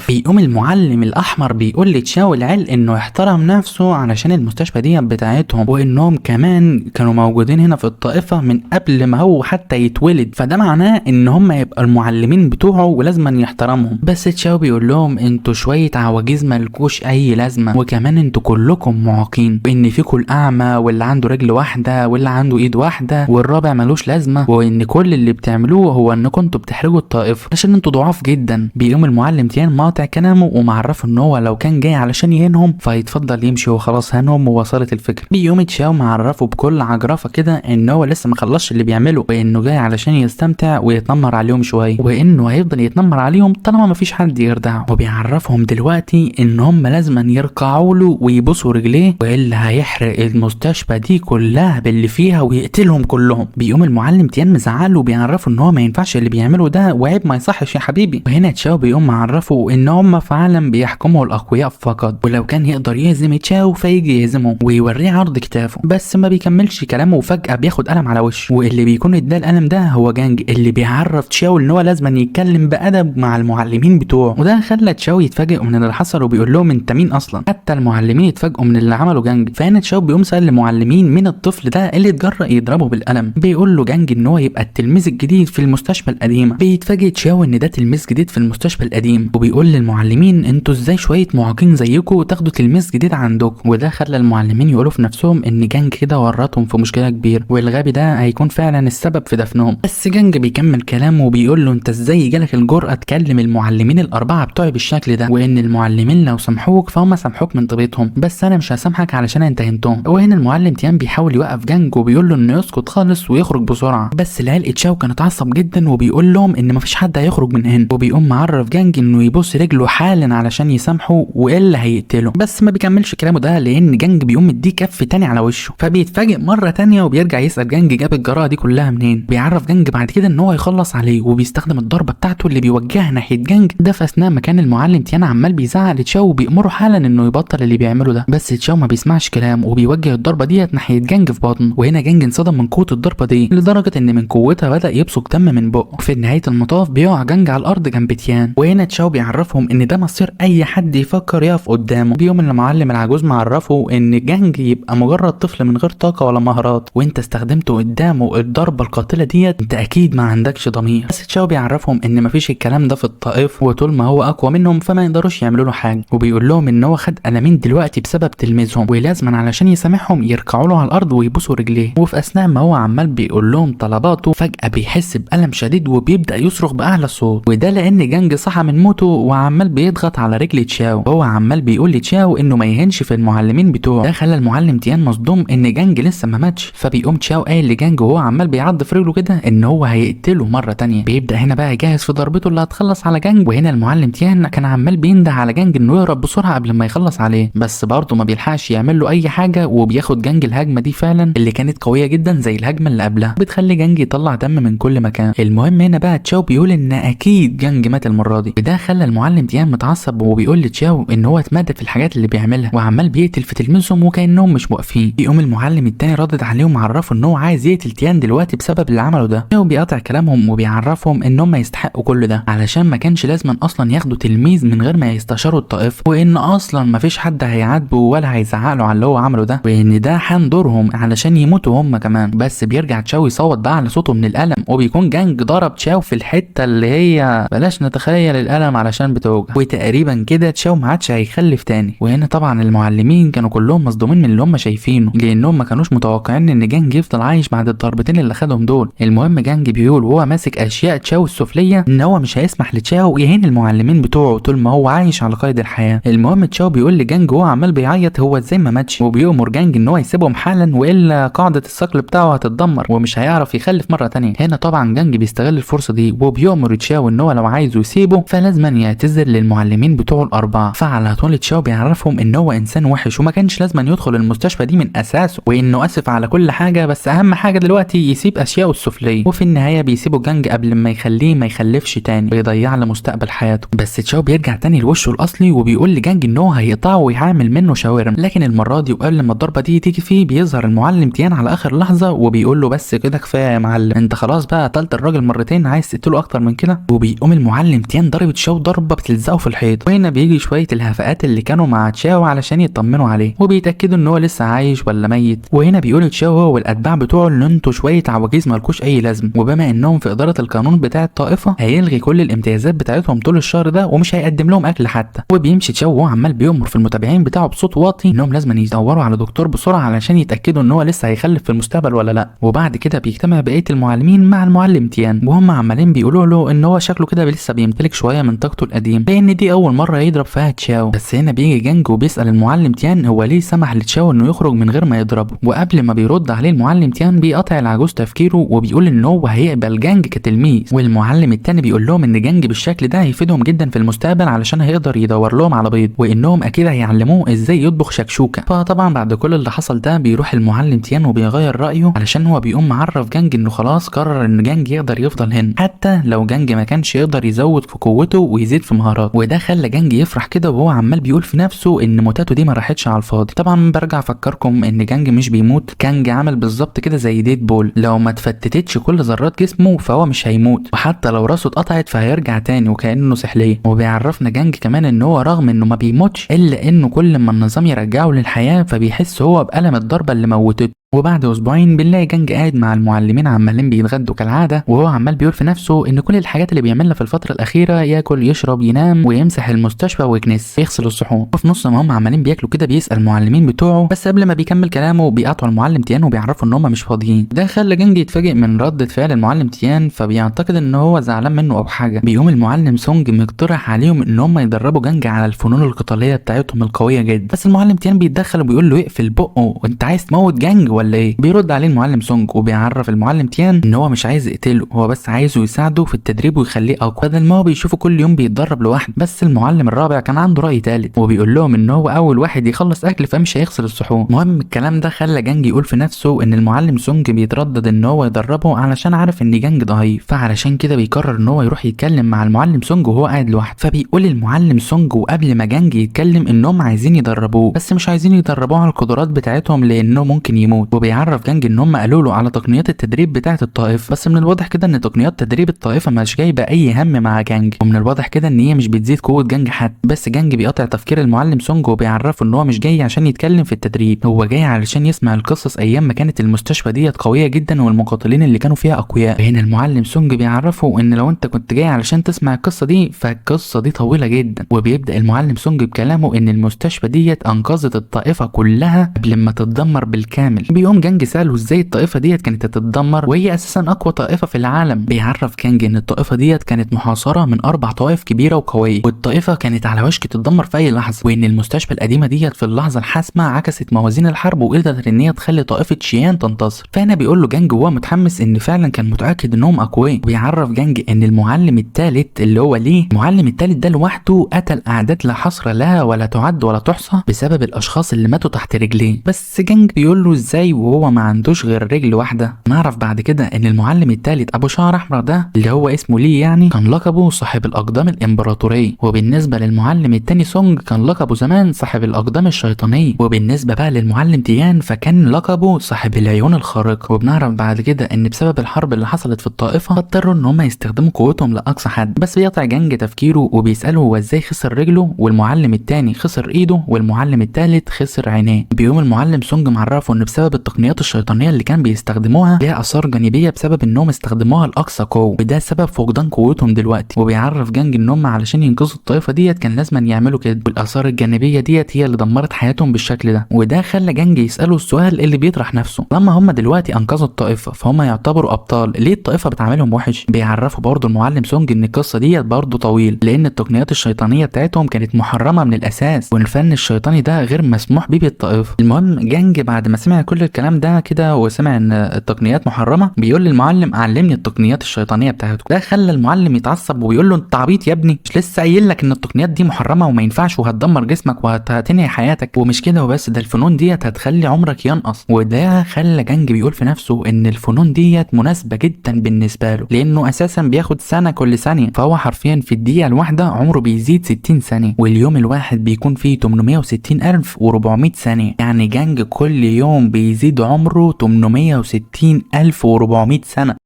بيقوم المعلم الاحمر بيقول لتشاو العيال انه يحترم نفسه علشان المستشفى دي بتاعتهم، وانهم كمان كانوا موجودين هنا في الطائفه من قبل ما هو حتى يتولد، فده معناه ان هم يبقى المعلمين بتوعه ولازم يحترمهم. بس تشاو بيقول لهم انتوا شويه عواجيز مالكوش اي لازمه، وكمان انتوا كلكم معاقين، وان فيكم الاعمى واللي عنده رجل واحده واللي عنده ايد واحده والرابع ملوش لازمه، وان كل اللي بتعملوه هو انكم انتوا بتحرجوا الطائفه عشان انتوا ضعاف جدا. بيقوم المعلم تيان مقاطع كلامه ومعرفه ان هو لو كان جاي علشان يهينهم فيتفضل يمشي وخلاص هانهم ووصلت الفكره. بيقوم تشاو معرفه بكل عجرفه كده ان هو لسه ما خلصش اللي بيعمله، وانه جاي علشان يستمتع ويتنمر عليهم شويه، وانه هيفضل يتنمر عليهم طالما ما فيش حد يردعه. وبيعرفهم دلوقتي ان هم لازم يركعوا له ويبوسوا رجليه والا هيحرق المستشفى دي كلها باللي فيها ويقتلهم كلهم. بيقوم المعلم تيان مزعله وبيعرفه ان هو ما ينفعش اللي بيعمله ده وعيب ما يصحش يا حبيبي. وهنا تشاو بيقوم معرفه ان هم فعلا بيحكموا الاقوياء فقط، ولو كان يقدر يهزم تشاو فيجي يهزمه ويوريه عرض كتافه. بس ما بيكملش كلامه وفجأة بياخد قلم على وشه، واللي بيكون اداه القلم ده هو جانج اللي بيعرف تشاو ان هو لازم يتكلم بأدب مع المعلمين بتوعه. وده خلى تشاو يتفاجئ من اللي حصل وبيقول لهم انت مين اصلا. حتى المعلمين يتفاجئوا من اللي عمله جانج. فهنا تشاو بيقوم سأل المعلمين مين الطفل ده اللي اتجرأ يضربه بالقلم. بيقول له جانج ان هو يبقى التلميذ الجديد في المستشفى القديمه. بيتفاجئ تشاو ان ده تلميذ جديد في المستشفى القديم، وبيقول للمعلمين انتوا ازاي شويه معاقين زيكم تاخدوا تلميذ جديد عندكم. وده خلى المعلمين يقولوا في نفسهم ان جانج كده ورطهم في مشكله كبيره، والغبي ده هيكون فعلا السبب في دفنهم. بس جانج بيكمل كلامه وبيقول له انت ازاي جالك الجرأه تكلم المعلمين الاربعه بتوعي بالشكل ده، وان المعلمين لو سامحوك فهم سامحوك من طيبتهم، بس انا مش هسامحك علشان انت هنتهم. وهنا المعلم تيان بيحاول يوقف جانج وبيقول له انه يسكت خالص ويخرج بسرعه، بس العيال تشاو كان اتعصب جدا وبيقول لهم ان مفيش حد هيخرج من هنا. وبيقوم معرف جانج انه يبص رجله حالا علشان يسامحه والا هيقتله. بس ما بيكملش كلامه ده لان جانج بيقوم مديه كف تاني على وشه، فبيتفاجئ مره تانيه وبيرجع يسال جانج جاب الجراءه دي كلها منين. بيعرف جانج بعد كده ان هو يخلص عليه وبيستخدم الضربه بتاعته اللي بيوجهها ناحيه جانج ده في اثناء ما كان المعلم تيان عمال بيزعق لتشاو وبيامره حالا انه يبطل اللي بيعمله ده. بس تشاو ما بيسمعش كلام وبيوجه الضربه ديت ناحيه جانج في بطنه. وهنا جانج انصدم من قوه الضربه دي لدرجه ان من قوتها بدا يبصق دم من بقه. في نهايه المطاف بيقع جانج على الارض جنب تيان. وهنا تشاو بيعرفهم ان ده مصير اي حد يفكر يقف قدامه. بيوم المعلم العجوز معرفه ان جانج يبقى مجرد طفل من غير طاقه ولا مهارات، وانت استخدمته قدامه الضربه القاتله ديت انت اكيد ما عندكش ضمير. بس تشاو بيعرفهم ان مفيش الكلام ده في الطائف، وطول ما هو اقوى منهم فما يقدروش يعملوا له حاجه. وبيقول لهم ان هو خد قلمين دلوقتي بسبب تلميذهم ولازما علشان يسامحهم يركعوا له على الارض ويبوسوا رجليه. وفي اثناء ما هو عمال بيقول لهم طلباته فجاه بيحس بألم شديد وبيبدا يصرخ باعلى صوت، وده لان جانج صحى من موته وعمال بيضغط على رجل تشاو. هو عمال بيقول لتشاو انه ما يهنش في المعلمين بتوعه. ده خلى المعلم تيان مصدوم ان جانج لسه ما ماتش. فبيقوم تشاو قايل لجانج وهو عمال بيعض في رجله كده ان هو هيقتله مره تانية. بيبدا هنا بقى يجهز في ضربته اللي هتخلص على جانج. وهنا المعلم تيان كان عمال بينده على جانج انه يهرب بسرعه قبل ما يخلص عليه، بس برضه ما بيلحقش يعمل له اي حاجه. وبياخد جانج الهجمه دي فعلا اللي كانت قويه جدا زي الهجمه اللي قبلها، بتخلي جانج يطلع دم من كل مكان. المهم هنا بقى تشاو بيقول ان اكيد جانج مات مات المره دي. وده خلى المعلم تيان متعصب وبيقول لتشاو ان هو اتمادى في الحاجات اللي بيعملها وعمال بيقتل في تلميذهم وكانهم مش واقفين. يقوم المعلم التاني ردد عليهم وعرفوا ان هو عايز يقتل تيان دلوقتي بسبب اللي عمله ده. تشاو بيقطع كلامهم وبيعرفهم ان هم يستحقوا كل ده علشان ما كانش لازما اصلا ياخدوا تلميذ من غير ما يستشاروا الطائفه، وان اصلا ما فيش حد هيعاتبه ولا هيزعق له على اللي هو عمله ده، وان ده حان دورهم علشان يموتوا هم كمان. بس بيرجع تشاو يصوت بقى على صوته من الالم، وبيكون جانج ضرب تشاو في الحته اللي هي بلاش نتخيل الالم علشان بتوجع، وتقريبا كده تشاو ما عادش هيخلف تاني. وهنا طبعا المعلمين كانوا كلهم مصدومين من اللي هم شايفينه لانهم ما كانوش متوقعين ان جانج يفضل عايش بعد الضربتين اللي خدهم دول. المهم جانج بيقول وهو ماسك اشياء تشاو السفليه ان هو مش هيسمح لتشاو يهين المعلمين بتوعه طول ما هو عايش على قيد الحياه. المهم تشاو بيقول لجانج وهو عمال بيعيط هو ازاي ما ماتش، وبيأمر جانج ان هو يسيبهم حالا والا قاعده الصقل بتاعه هتتدمر ومش هيعرف يخلف مره تانية. هنا طبعا جانج بيستغل الفرصه دي وبيأمر تشاو ان هو لو عايزه يسيبه فلازم يعتذر للمعلمين بتوعه الاربعه. فعلى طول تشاو بيعرفهم ان هو انسان وحش وما كانش لازم يدخل المستشفى دي من اساسه، وانه اسف على كل حاجه بس اهم حاجه دلوقتي يسيب اشياءه السفليه. وفي النهايه بيسيبوا جانج قبل ما يخليه ما يخلفش تاني ويضيع له مستقبل حياته. بس تشاو بيرجع تاني لوشه الاصلي وبيقول لجانج ان هو هيقطعه ويعمل منه شاورما، لكن المره دي وقبل ما الضربه دي تيجي فيه بيظهر المعلم تيان على اخر لحظه وبيقول له بس كده كفايه يا معلم، انت خلاص بقى قتلت الراجل مرتين عايز تقتله اكتر من كده. وبيقوم المعلم تيان ضرب تشاو ضربه بتلزقه في الحيط. وهنا بيجي شويه الهفاءات اللي كانوا مع تشاو علشان يطمنوا عليه وبيتاكدوا ان هو لسه عايش ولا ميت. وهنا بيقول تشاو هو والاتباع بتوعه ان انتوا شويه عواجيز مالكوش اي لازمه، وبما انهم في اداره القانون بتاع الطائفه هيلغي كل الامتيازات بتاعتهم طول الشهر ده ومش هيقدم لهم اكل حتى. وبيمشي تشاو وهو عمال بيأمر في المتابعين بتاعه بصوت واطي انهم لازم يدوروا على دكتور بسرعه علشان يتاكدوا ان هو لسه هيخلف في المستقبل ولا لا. وبعد كده بيجتمع بقيه المعلمين مع المعلم تيان وهم عمالين بيقولوا له ان هو شكله كده لسه بيمتلك شويه من طاقته القديم لان دي اول مره يضرب فيها تشاو. بس هنا بيجي جانج وبيسال المعلم تيان هو ليه سمح لتشاو انه يخرج من غير ما يضربه، وقبل ما بيرد عليه المعلم تيان بيقطع العجوز تفكيره وبيقول ان هو هيقبل جانج كتلميذ. والمعلم التاني بيقول لهم ان جانج بالشكل ده هيفيدهم جدا في المستقبل علشان هيقدر يدور لهم على بيض، وانهم اكيد هيعلموه ازاي يطبخ شكشوكه. فطبعا بعد كل اللي حصل ده بيروح المعلم تيان وبيغير رايه علشان هو بيقوم معرف جانج انه خلاص قرر ان جانج يقدر يفضل هنا حتى لو جانج ما كانش يقدر يزود في قوته ويزيد في مهاراته. وده خلى جانج يفرح كده وهو عمال بيقول في نفسه ان موتاته دي ما راحتش على الفاضي. طبعا برجع افكركم ان جانج مش بيموت، جانج عمل بالظبط كده زي ديد بول، لو ما اتفتتتش كل ذرات جسمه فهو مش هيموت، وحتى لو راسه اتقطعت فهيرجع تاني وكانه سحليه. وبيعرفنا جانج كمان ان هو رغم انه ما بيموتش الا انه كل ما النظام يرجعه للحياه فبيحس هو بألم الضربه اللي موتته. وبعد اسبوعين بنلاقي جانج قاعد مع المعلمين عمالين بيتغدوا كالعاده وهو عمال بيقول في نفسه ان كل الحاجات اللي بيعملها في الفتره الاخيره ياكل يشرب ينام ويمسح المستشفى ويكنس يغسل الصحون. وفي نص ما هم عمالين بياكلوا كده بيسال المعلمين بتوعه بس قبل ما بيكمل كلامه بيقطعوا المعلم تيان وبيعرفوا ان هم مش فاضيين. ده خلى جانج يتفاجئ من ردة فعل المعلم تيان فبيعتقد ان هو زعلان منه او حاجه. بيقوم المعلم سونج مقترح عليهم ان هم يدربوا جانج على الفنون القتاليه بتاعتهم القويه جدا، بس المعلم تيان بيتدخل وبيقول له اقفل بقه وانت عايز تموت جانج ولا ايه؟ بيرد عليه المعلم سونج وبيعرف المعلم تيان ان هو مش عايز يقتله، هو بس عايزه يساعده في التدريب ويخليه اقوى بدل ما هو بيشوفه كل يوم بيتدرب لوحده. بس المعلم الرابع كان عنده راي ثالث وبيقول لهم ان هو اول واحد يخلص اكل فمش هيغسل الصحون. المهم الكلام ده خلى جانج يقول في نفسه ان المعلم سونج بيتردد ان هو يدربه علشان عارف ان جانج ضعيف، فعلشان كده بيقرر ان هو يروح يتكلم مع المعلم سونج وهو قاعد لوحده. فبيقول المعلم سونج وقبل ما جانج يتكلم انهم عايزين يدربوه بس مش عايزين يدربوه على القدرات بتاعتهم لانه ممكن يموت. وبيعرف جانج ان هم قالوا له على تقنيات التدريب بتاعه الطائفه بس من الواضح كده ان تقنيات تدريب الطائفه مش جايبه اي هم مع جانج، ومن الواضح كده ان هي مش بتزيد قوه جانج حتى. بس جانج بيقطع تفكير المعلم سونج وبيعرفه ان هو مش جاي عشان يتكلم في التدريب، هو جاي علشان يسمع القصص ايام ما كانت المستشفى ديت قويه جدا والمقاتلين اللي كانوا فيها اقوياء. هنا المعلم سونج بيعرفه ان لو انت كنت جاي علشان تسمع القصه دي فالقصه دي طويله جدا. وبيبدا المعلم سونج بكلامه ان المستشفى ديت انقذت الطائفه كلها قبل ما تتدمر بالكامل. بيقوم جانج ساله ازاي الطائفه ديت كانت تتدمر وهي اساسا اقوى طائفه في العالم. بيعرف جانج ان الطائفه ديت كانت محاصره من 4 طوائف كبيره وقويه والطائفه كانت على وشك تتدمر في اي لحظه، وان المستشفى القديمه ديت في اللحظه الحاسمه عكست موازين الحرب وقدرت ان هي تخلي طائفه شيان تنتصر. فهنا بيقول له جانج وهو متحمس ان فعلا كان متاكد انهم اقوياء. بيعرف جانج ان المعلم الثالث اللي هو ليه المعلم الثالث ده لوحده قتل اعداد لا حصر لها ولا تعد ولا تحصى بسبب الاشخاص اللي ماتوا تحت رجليه. بس جانج بيقول له ازاي ازاي وهو ما عندوش غير رجل واحده. نعرف بعد كده ان المعلم الثالث ابو شعر احمر ده اللي هو اسمه ليه يعني كان لقبه صاحب الاقدام الامبراطوريه، وبالنسبه للمعلم التاني سونج كان لقبه زمان صاحب الاقدام الشيطانيه، وبالنسبه بقى للمعلم تيان فكان لقبه صاحب العيون الخارقه. وبنعرف بعد كده ان بسبب الحرب اللي حصلت في الطائفه اضطروا ان هم يستخدموا قوتهم لاقصى حد، بس بيقطع جانج تفكيره وبيساله هو ازاي خسر رجله والمعلم التاني خسر ايده والمعلم التالت خسر عينيه. بيقوم المعلم سونج معرفه ان بسبب التقنيات الشيطانيه اللي كان بيستخدموها ليها اثار جانبيه بسبب انهم استخدموها لاقصى قوه، وده سبب فقدان قوتهم دلوقتي. وبيعرف جانج ان هم علشان ينقذوا الطائفه ديت كان لازم يعملوا كده، والاثار الجانبيه ديت هي اللي دمرت حياتهم بالشكل ده. وده خلى جانج يساله السؤال اللي بيطرح نفسه، لما هم دلوقتي انقذوا الطائفه فهم يعتبروا ابطال، ليه الطائفه بتعاملهم وحش؟ بيعرفوا برضه المعلم سونج ان القصه ديت برضه طويل، لان التقنيات الشيطانيه بتاعتهم كانت محرمه من الاساس، والفن الشيطاني ده غير مسموح بيه بالطائفه. المهم جانج بعد ما سمع كل الكلام ده كده وسمع ان التقنيات محرمه بيقول للمعلم علمني التقنيات الشيطانيه بتاعته. ده خلى المعلم يتعصب ويقول له انت عبيط يا ابني، مش لسه قايل لك ان التقنيات دي محرمه وما ينفعش وهتدمر جسمك وهتنهي حياتك؟ ومش كده وبس، ده الفنون ديت هتخلي عمرك ينقص. وده خلى جانج بيقول في نفسه ان الفنون ديت مناسبه جدا بالنسبه له، لانه اساسا بياخد سنه كل ثانيه، فهو حرفيا في الدقيقه الواحده عمره بيزيد 60 ثانيه، واليوم الواحد بيكون فيه 860400 ثانيه، يعني جانج كل يوم بيزيد عمره 860400 سنه.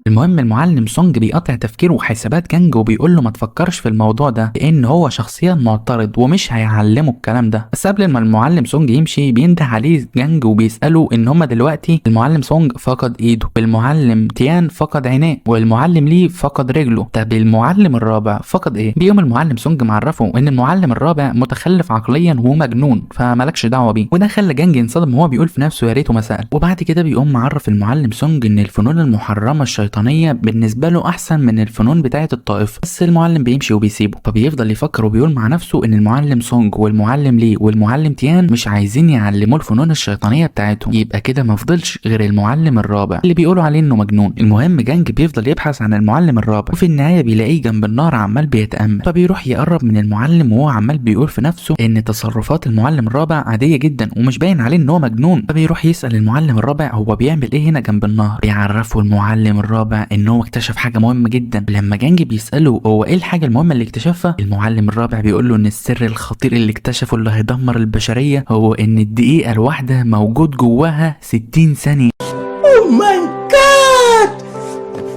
المهم المعلم سونج بيقطع تفكيره وحسابات جانج وبيقول له ما تفكرش في الموضوع ده لان هو شخصيا معترض ومش هيعلمه الكلام ده. بس قبل ما المعلم سونج يمشي بينده عليه جانج وبيساله ان هما دلوقتي المعلم سونج فقد ايده، والمعلم تيان فقد عينيه، والمعلم ليه فقد رجله، طب المعلم الرابع فقد ايه؟ بيقوم المعلم سونج معرفه ان المعلم الرابع متخلف عقليا ومجنون فمالكش دعوه بيه، وده خلى جانج ينصدم وهو بيقول في نفسه يا ريته ما سال. وبعد كده بيقوم معرف المعلم سونج ان الفنون المحرمه الشيطانيه بالنسبه له احسن من الفنون بتاعه الطائفه، بس المعلم بيمشي وبيسيبه، فبيفضل يفكر وبيقول مع نفسه ان المعلم سونج والمعلم لي والمعلم تيان مش عايزين يعلموا الفنون الشيطانيه بتاعتهم، يبقى كده ما فضلش غير المعلم الرابع اللي بيقولوا عليه انه مجنون. المهم جانج بيفضل يبحث عن المعلم الرابع وفي النهايه بيلاقيه جنب النار عمال بيتامل، فبيروح يقرب من المعلم وهو عمال بيقول في نفسه ان تصرفات المعلم الرابع عاديه جدا ومش باين عليه ان هو مجنون، فبيروح يسال المعلم الرابع هو بيعمل ايه هنا جنب النار. بيعرفه المعلم الرابع ان هو اكتشف حاجه مهمه جدا. لما جانج بيساله هو ايه الحاجه المهمه اللي اكتشفها، المعلم الرابع بيقول له ان السر الخطير اللي اكتشفه اللي هيدمر البشريه هو ان الدقيقه الواحده موجود جواها 60 ثانيه. اوه ماي جاد،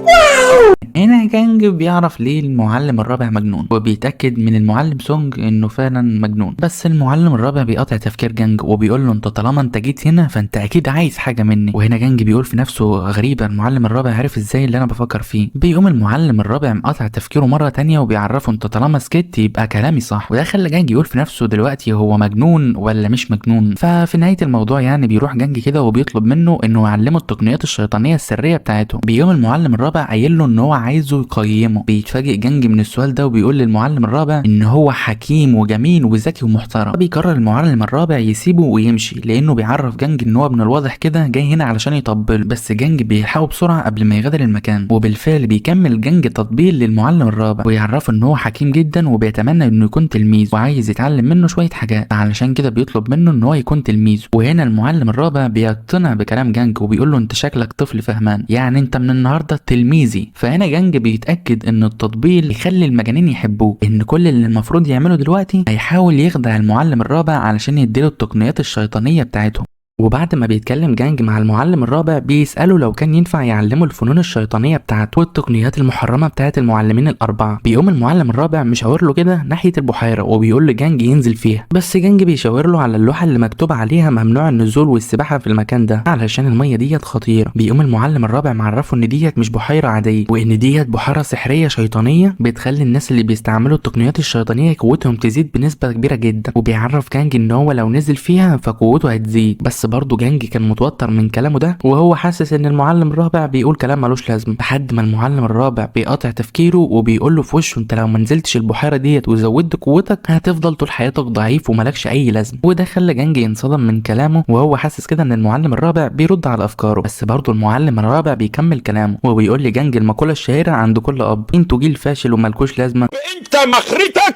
واو. هنا جانج بيعرف ليه المعلم الرابع مجنون وبيتاكد من المعلم سونج انه فعلا مجنون، بس المعلم الرابع بيقطع تفكير جانج وبيقول له انت طالما انت جيت هنا فانت اكيد عايز حاجه مني. وهنا جانج بيقول في نفسه غريبه المعلم الرابع عارف ازاي اللي انا بفكر فيه. بيقوم المعلم الرابع مقطع تفكيره مره تانية وبيعرفه انت طالما سكت يبقى كلامي صح، وده خلى جانج يقول في نفسه دلوقتي هو مجنون ولا مش مجنون. ففي نهايه الموضوع يعني بيروح جانج كده وبيطلب منه انه يعلمه التقنيات الشيطانيه السريه بتاعته. بيقوم المعلم الرابع قايل له ان هو عايزه يقيمه. بيتفاجئ جانج من السؤال ده وبيقول للمعلم الرابع ان هو حكيم وجميل وذكي ومحترم، فبيقرر المعلم الرابع يسيبه ويمشي لانه بيعرف جانج ان هو من الواضح كده جاي هنا علشان يطبل، بس جانج بيلحقه بسرعه قبل ما يغادر المكان. وبالفعل بيكمل جانج تطبيل للمعلم الرابع ويعرفه ان هو حكيم جدا وبيتمنى انه يكون تلميذ وعايز يتعلم منه شويه حاجات، علشان كده بيطلب منه ان هو يكون تلميذ. وهنا المعلم الرابع بيقتنع بكلام جانج وبيقول له انت شكلك طفل فهمان، يعني انت من النهارده تلميذي. فهنا جانج بيتاكد ان التطبيل يخلي المجانين يحبوه، ان كل اللي المفروض يعمله دلوقتي هيحاول يخدع المعلم الرابع علشان يديله التقنيات الشيطانيه بتاعتهم. وبعد ما بيتكلم جانج مع المعلم الرابع بيسأله لو كان ينفع يعلمه الفنون الشيطانية بتاعته والتقنيات المحرمة بتاعت المعلمين الأربعة. بيقوم المعلم الرابع مشاور له كده ناحية البحيرة وبيقول لجانج ينزل فيها، بس جانج بيشاور له على اللوحة اللي مكتوب عليها ممنوع النزول والسباحة في المكان ده علشان المية ديت خطيرة. بيقوم المعلم الرابع معرفه ان ديت مش بحيرة عادية وان ديت بحيرة سحرية شيطانية بتخلي الناس اللي بيستعملوا التقنيات الشيطانية قوتهم تزيد بنسبة كبيرة جدا، وبيعرف جانج ان هو لو نزل فيها فقوته هتزيد. بس برضه جانج كان متوتر من كلامه ده وهو حاسس ان المعلم الرابع بيقول كلام ملوش لازمه، لحد ما المعلم الرابع بيقاطع تفكيره وبيقول له في وشه انت لو ما نزلتش البحيره ديت وزودت قوتك هتفضل طول حياتك ضعيف وملكش اي لازمه. وده خلى جانج ينصدم من كلامه وهو حاسس كده ان المعلم الرابع بيرد على افكاره، بس برضه المعلم الرابع بيكمل كلامه وبيقول لجانج المقوله الشهيره عند كل اب انتوا جيل فاشل وملكوش لازمه،
انت مخرتك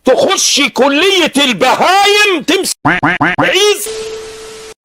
تخش كليه البهايم تمسك عيز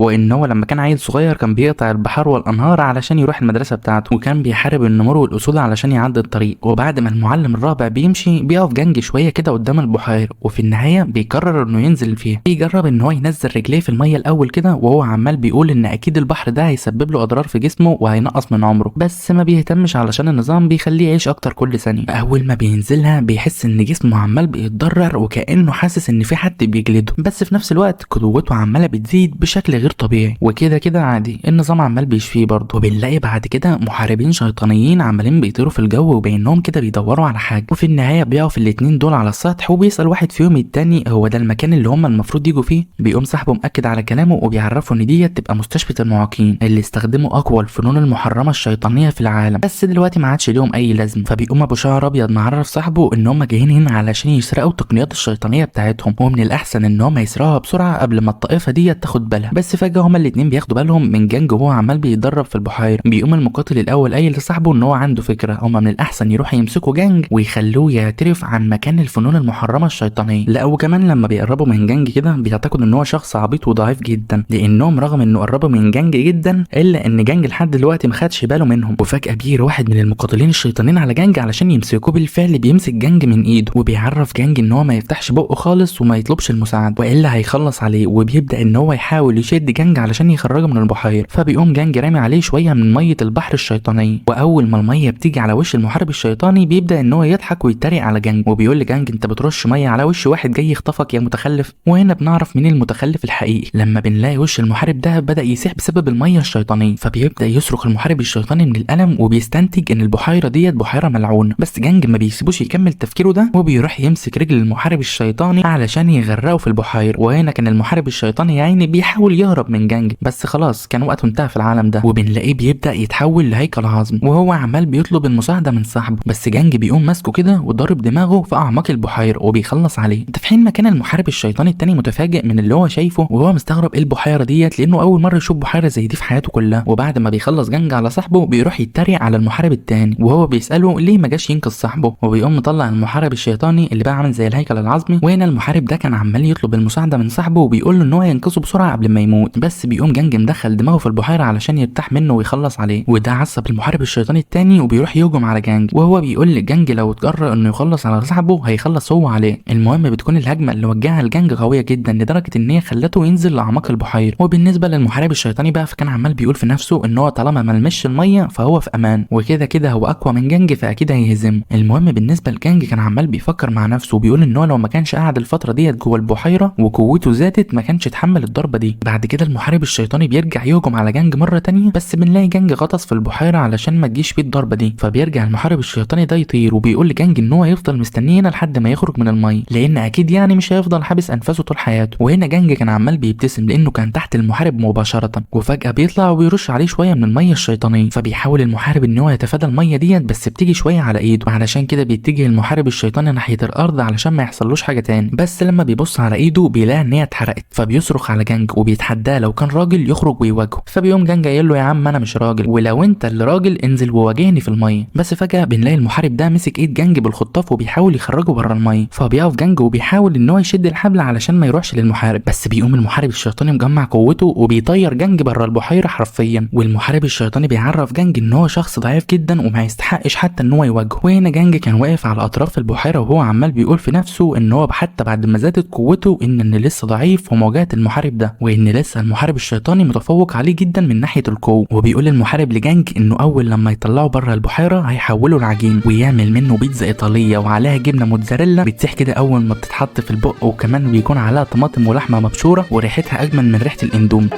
وان هو لما كان عيل صغير كان بيقطع البحار والانهار علشان يروح المدرسه بتاعته، وكان بيحارب النمور والاسود علشان يعدي الطريق. وبعد ما المعلم الرابع بيمشي بيقف جانج شويه كده قدام البحيره، وفي النهايه بيقرر انه ينزل فيها. بيجرب ان هو ينزل رجليه في الميه الاول كده، وهو عمال بيقول ان اكيد البحر ده هيسبب له اضرار في جسمه وهينقص من عمره، بس ما بيهتمش علشان النظام بيخليه يعيش اكتر كل ثانيه. اول ما بينزلها بيحس ان جسمه عمال بيتضرر وكانه حاسس ان في حد بيجلده، بس في نفس الوقت قوته عماله بتزيد بشكل غير طبيعي. وكده كده عادي، النظام عمال بيشفيه برضه. وبنلاقي بعد كده محاربين شيطانيين عمالين بيطيروا في الجو وبينهم كده بيدوروا على حاجه، وفي النهايه بيقف الاتنين دول على السطح، وبيسال واحد فيهم التاني هو ده المكان اللي هم المفروض يجوا فيه. بيقوم صاحبه مأكد على كلامه وبيعرفوا ان دي تبقى مستشفى المعاقين اللي استخدموا اقوى الفنون المحرمه الشيطانيه في العالم، بس دلوقتي ما عادش ليهم اي لازمه. فبيقوم ابو شعر ابيض معرف صاحبه ان هم جايين هنا علشان يسرقوا التقنيات الشيطانيه بتاعتهم، ومن الاحسن ان هم يسرقوها بسرعه قبل ما الطائفه دي تاخد بالها. بس فجاه هما الاتنين بياخدوا بالهم من جانج وهو عمال بيتدرب في البحيره. بيقوم المقاتل الاول قايل لصاحبه ان هو عنده فكره، هما من الاحسن يروحوا يمسكوا جانج ويخلوه يعترف عن مكان الفنون المحرمه الشيطانيه. لا وكمان لما بيقربوا من جانج كده بيعتقدوا ان هو شخص عبيط وضعيف جدا، لانهم رغم انه قربوا من جانج جدا الا ان جانج لحد دلوقتي ما خدش باله منهم. وفجاه بيجي واحد من المقاتلين الشيطانيين على جانج علشان يمسكوه. بالفعل بيمسك جانج من ايده وبيعرف جانج ان هو ما يفتحش بقه خالص وما يطلبش المساعده والا هيخلص عليه. وبيبدا ان هو يحاول يشد جانج علشان يخرجه من البحيره. فبيقوم جانج رامي عليه شويه من ميه البحر الشيطانيه، واول ما الميه بتيجي على وش المحارب الشيطاني بيبدا ان هو يضحك ويتريق على جانج وبيقول لجانج انت بترش ميه على وش واحد جاي يخطفك يا متخلف. وهنا بنعرف مين المتخلف الحقيقي لما بنلاقي وش المحارب ده بدا يسيح بسبب الميه الشيطانيه. فبيبدا يصرخ المحارب الشيطاني من الالم وبيستنتج ان البحيره ديت بحيره ملعونه. بس جانج ما بيسيبوش يكمل تفكيره ده وبيروح يمسك رجل المحارب الشيطاني علشان يغرقه في البحيره. وهنا كان المحارب الشيطاني يا عيني بيحاول يهرب من جانج، بس خلاص كان وقته انتهى في العالم ده. وبنلاقيه بيبدا يتحول لهيكل عظم وهو عمال بيطلب المساعده من صاحبه، بس جانج بيقوم ماسكه كده وضارب دماغه في اعماق البحيره وبيخلص عليه. ده في حين ما كان المحارب الشيطاني التاني متفاجئ من اللي هو شايفه وهو مستغرب ايه البحيره ديت، لانه اول مره يشوف بحيره زي دي في حياته كلها. وبعد ما بيخلص جانج على صاحبه بيروح يتريق على المحارب التاني وهو بيساله ليه ما جاش ينقذ صاحبه، وبيقوم مطلع المحارب الشيطاني اللي بقى عامل زي الهيكل العظمي. وهنا المحارب ده كان عمال يطلب المساعده من صاحبه وبيقول له ان هو ينقذه بسرعه قبل ما يموت، بس بيقوم جانج مدخل دماغه في البحيره علشان يرتاح منه ويخلص عليه. وده عصب المحارب الشيطاني التاني وبيروح يهجم على جانج، وهو بيقول لجانج لو اتجرأ انه يخلص على صاحبه هيخلص هو عليه. المهم بتكون الهجمه اللي وجهها لجانج قويه جدا لدرجه ان هي خلته ينزل لاعماق البحيره. وبالنسبه للمحارب الشيطاني بقى فكان عمال بيقول في نفسه ان هو طالما ما لمسش الميه فهو في امان، وكده كده هو اقوى من جانج فاكيد هيهزمه. المهم بالنسبه لجانج كان عمال بيفكر مع نفسه وبيقول ان هو لو ما كانش قاعد الفتره ديت جوه البحيره وقوته زادت ما كانش اتحمل الضربه دي. بعد كده المحارب الشيطاني بيرجع يهجم على جانج مره تانية، بس بنلاقي جانج غطس في البحيره علشان ما تجيش فيه الضربه دي. فبيرجع المحارب الشيطاني ده يطير وبيقول لجانج ان هو يفضل مستني هنا لحد ما يخرج من الميه، لان اكيد يعني مش هيفضل حابس انفاسه طول حياته. وهنا جانج كان عمال بيبتسم لانه كان تحت المحارب مباشره. وفجاه بيطلع وبيرش عليه شويه من الميه الشيطانيه، فبيحاول المحارب ان هو يتفادى الميه ديت بس بتيجي شويه على ايده، وعلشان كده بيتجه المحارب الشيطاني ناحيه الارض علشان ما يحصلوش حاجه تاني. بس لما بيبص على ايده بيلاقي ان هي اتحرقت، فبيصرخ على جانج وبيتحداه لو كان راجل يخرج ويواجهه. فبيقوم جانج قايل له يا عم انا مش راجل، ولو انت اللي راجل انزل وواجهني في الميه. بس فجاه بنلاقي المحارب ده مسك ايد جانج بالخطاف وبيحاول يخرجه بره الميه. فبيقف جانج وبيحاول ان هو يشد الحبل علشان ما يروحش للمحارب، بس بيقوم المحارب الشيطاني مجمع قوته وبيطير جانج بره البحيره حرفيا. والمحارب الشيطاني بيعرف جانج ان هو شخص ضعيف جدا وما يستحقش حتى ان هو يواجهه. وهنا جانج كان واقف على اطراف البحيره وهو عمال بيقول في نفسه ان هو حتى بعد ما زادت قوته ان لسه ضعيف ومواجهه المحارب ده، وان لسه المحارب الشيطاني متفوق عليه جدا من ناحيه القوه. وبيقول المحارب لجانج انه اول لما يطلعه بره البحيره هيحوله لعجين ويعمل منه بيتزا ايطاليه وعليها جبنه موتزاريلا بتسيح كده اول ما بتتحط في البق، وكمان بيكون عليها طماطم ولحمه مبشوره وريحتها اجمل من ريحه الاندومي.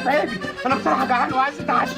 انا بصراحه جعان وعايز اتعشى.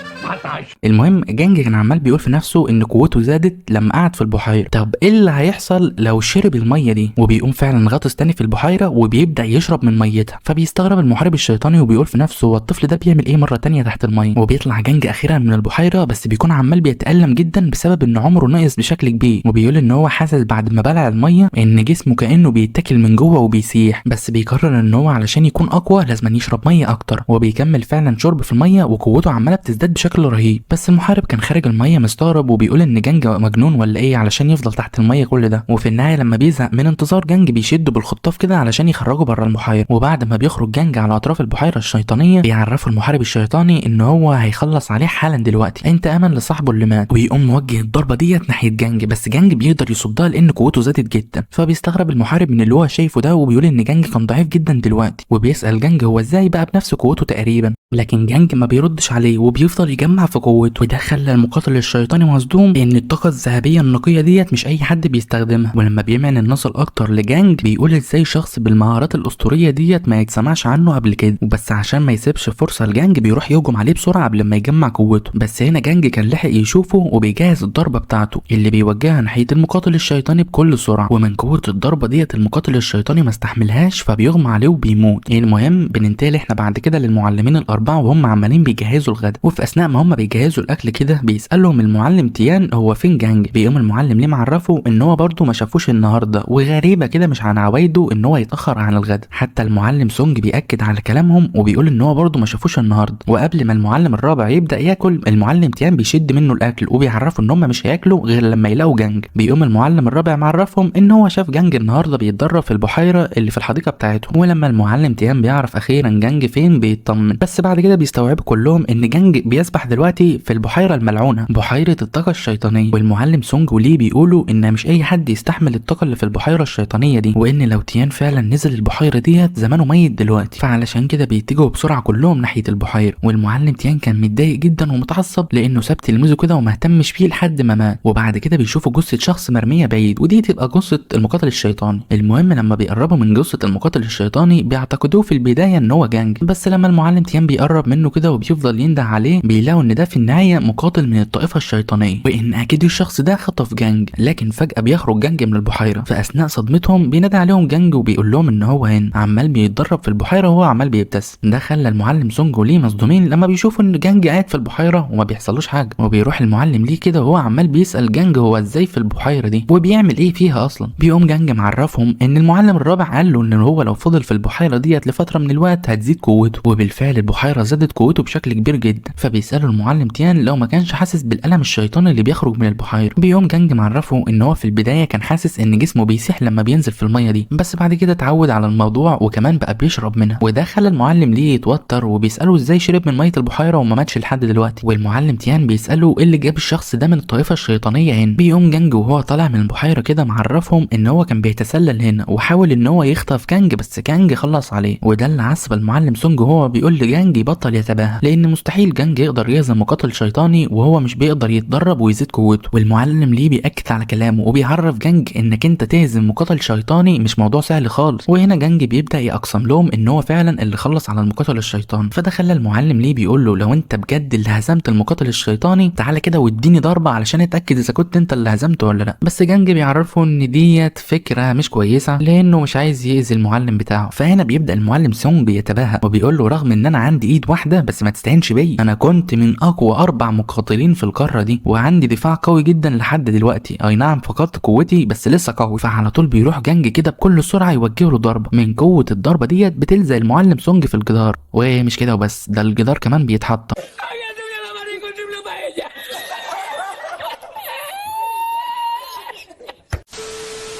المهم جانج كان عمال بيقول في نفسه ان قوته زادت لما قعد في البحيره. طب ايه اللي هيحصل لو شرب الميه دي؟ وبيقوم فعلا غطس تاني في البحيره وبيبدا يشرب من ميتها. فبيستغرب المحارب الشيطاني وبيقول في نفسه هو الطفل ده بيعمل ايه مره تانية تحت الميه. وبيطلع جانج اخيرا من البحيره بس بيكون عمال بيتالم جدا بسبب ان عمره نقص بشكل كبير، وبيقول ان هو حاسس بعد ما بلع الميه ان جسمه كانه بيتاكل من جوه وبيسيح، بس بيقرر ان هو علشان يكون اقوى لازم يشرب ميه اكتر. وبيكمل فعلا شرب في الميه وقوته عماله بتزداد بشكل بشكل رهيب. بس المحارب كان خارج الميه مستغرب وبيقول ان جانج مجنون ولا ايه علشان يفضل تحت الميه كل ده. وفي النهايه لما بيزهق من انتظار جانج بيشده بالخطاف كده علشان يخرجه بره البحيره. وبعد ما بيخرج جانج على اطراف البحيره الشيطانيه بيعرفوا المحارب الشيطاني ان هو هيخلص عليه حالا دلوقتي انتقاما لصاحبه اللي مات، ويقوم موجه الضربه ديت ناحيه جانج، بس جانج بيقدر يصدها لان قوته زادت جدا. فبيستغرب المحارب من اللي هو شايفه ده وبيقول ان جانج كان ضعيف جدا دلوقتي، وبيسال جانج هو ازاي بقى بنفس قوته تقريبا. لكن جانج ما بيردش عليه وبيفضل يجمع في قوته، وده خلى المقاتل الشيطاني مصدوم ان الطاقه الذهبيه النقيه ديت مش اي حد بيستخدمها. ولما بيمعن النصل اكتر لجانج بيقول ازاي شخص بالمهارات الاسطوريه ديت ما يتسمعش عنه قبل كده، وبس عشان ما يسيبش فرصه لجانج بيروح يهجم عليه بسرعه قبل ما يجمع قوته. بس هنا جانج كان لحق يشوفه وبيجهز الضربه بتاعته اللي بيوجهها ناحيه المقاتل الشيطاني بكل سرعه، ومن قوه الضربه ديت المقاتل الشيطاني ما استحملهاش فبيغمى عليه وبيموت. المهم بننتقل احنا بعد كده للمعلمين الاربعه وهم عمالين بيجهزوا الغدا. وفي اثناء ما هم بيجهزوا الاكل كده بيسالهم المعلم تيان هو فين جانج. بيقوم المعلم ليه معرفه ان هو برده ما شافوش النهارده، وغريبه كده مش عن عوايده ان هو يتاخر عن الغدا. حتى المعلم سونج بياكد على كلامهم وبيقول ان هو برده ما شافوش النهارده. وقبل ما المعلم الرابع يبدا ياكل المعلم تيان بيشد منه الاكل وبيعرفوا ان هم مش هياكلوا غير لما يلاقوا جانج. بيقوم المعلم الرابع معرفهم ان هو شاف جانج النهارده بيتدرب في البحيره اللي في الحديقه بتاعتهم. ولما المعلم تيان بيعرف اخيرا جانج فين بيطمن، بس بعد كده بيستوعبوا كلهم ان جانج بيسبح دلوقتي في البحيره الملعونه بحيره الطاقه الشيطانيه. والمعلم سونج وليه بيقولوا ان مش اي حد يستحمل الطاقه اللي في البحيره الشيطانيه دي، وان لو تيان فعلا نزل البحيره ديت زمانه ميت دلوقتي. فعلشان كده بيتجهوا بسرعه كلهم ناحيه البحيره. والمعلم تيان كان متضايق جدا ومتعصب لانه ساب تلميذه كده وما اهتمش بيه لحد ما مات. وبعد كده بيشوفوا جثه شخص مرميه بعيد، ودي تبقى جثه المقاتل الشيطاني. المهم لما بيقربوا من جثه المقاتل الشيطاني بيعتقدوه في البدايه ان هو جانج، بس لما المعلم تيان بيقرب منه كده وبيفضل ينده عليه بيلاقوا ان ده في النهايه مقاتل من الطائفه الشيطانيه، وان اكيد الشخص ده خطف جانج. لكن فجاه بيخرج جانج من البحيره. في اثناء صدمتهم بينادي عليهم جانج وبيقول لهم ان هو هنا عمال بيتدرب في البحيره وهو عمال بيبتسم. ده خلى المعلم سونج وليه مصدومين لما بيشوفوا ان جانج قاعد في البحيره وما بيحصلوش حاجه. وبيروح المعلم ليه كده وهو عمال بيسال جانج هو ازاي في البحيره دي وبيعمل ايه فيها اصلا. بيقوم جانج معرفهم ان المعلم الرابع قال له ان هو لو فضل في البحيره ديت لفتره من الوقت هتزيد قوته. وبالفعل البحيره زادت قوته بشكل كبير جدا. فبيسالوا المعلم تيان لو ما كانش حاسس بالالم الشيطاني اللي بيخرج من البحيره. بيقوم جانج معرفه ان هو في البدايه كان حاسس ان جسمه بيسيح لما بينزل في الميه دي، بس بعد كده اتعود على الموضوع وكمان بقى بيشرب منها. وده خلى المعلم ليه يتوتر وبيساله ازاي شرب من ميه البحيره وما ماتش لحد دلوقتي. والمعلم تيان بيساله ايه اللي جاب الشخص ده من الطائفه الشيطانيه هنا. بيقوم جانج وهو طالع من البحيره كده معرفهم ان هو كان بيتسلل هنا وحاول ان هو يخطف جانج، بس جانج خلص عليه. وده اللي عصب المعلم سونج وهو بيقول لجانج يبطل يتباهى لان مستحيل جانج يقدر يهزم مقاتل شيطاني وهو مش بيقدر يتدرب ويزيد قوته. والمعلم ليه بيأكد على كلامه وبيعرف جانج انك انت تهزم مقاتل شيطاني مش موضوع سهل خالص. وهنا جانج بيبدأ يقسم لهم ان هو فعلا اللي خلص على المقاتل الشيطاني. فده خلى المعلم ليه بيقول له لو انت بجد اللي هزمت المقاتل الشيطاني تعالى كده واديني ضربه علشان اتاكد اذا كنت انت اللي هزمته ولا لا. بس جانج بيعرفه ان ديت فكره مش كويسه لانه مش عايز يأذي المعلم بتاعه. فهنا بيبدأ المعلم سونج يتباهى وبيقول له رغم ان انا عندي ايد واحده بس ما تستهينش بيا، انا كنت من اقوى 4 مقاتلين في القاره دي وعندي دفاع قوي جدا لحد دلوقتي. اي نعم فقدت قوتي بس لسه قوي. فعلى طول بيروح جانج كده بكل سرعه يوجه له ضربه. من قوه الضربه ديت بتلزق المعلم سونج في الجدار. ومش كده وبس، ده الجدار كمان بيتحطم.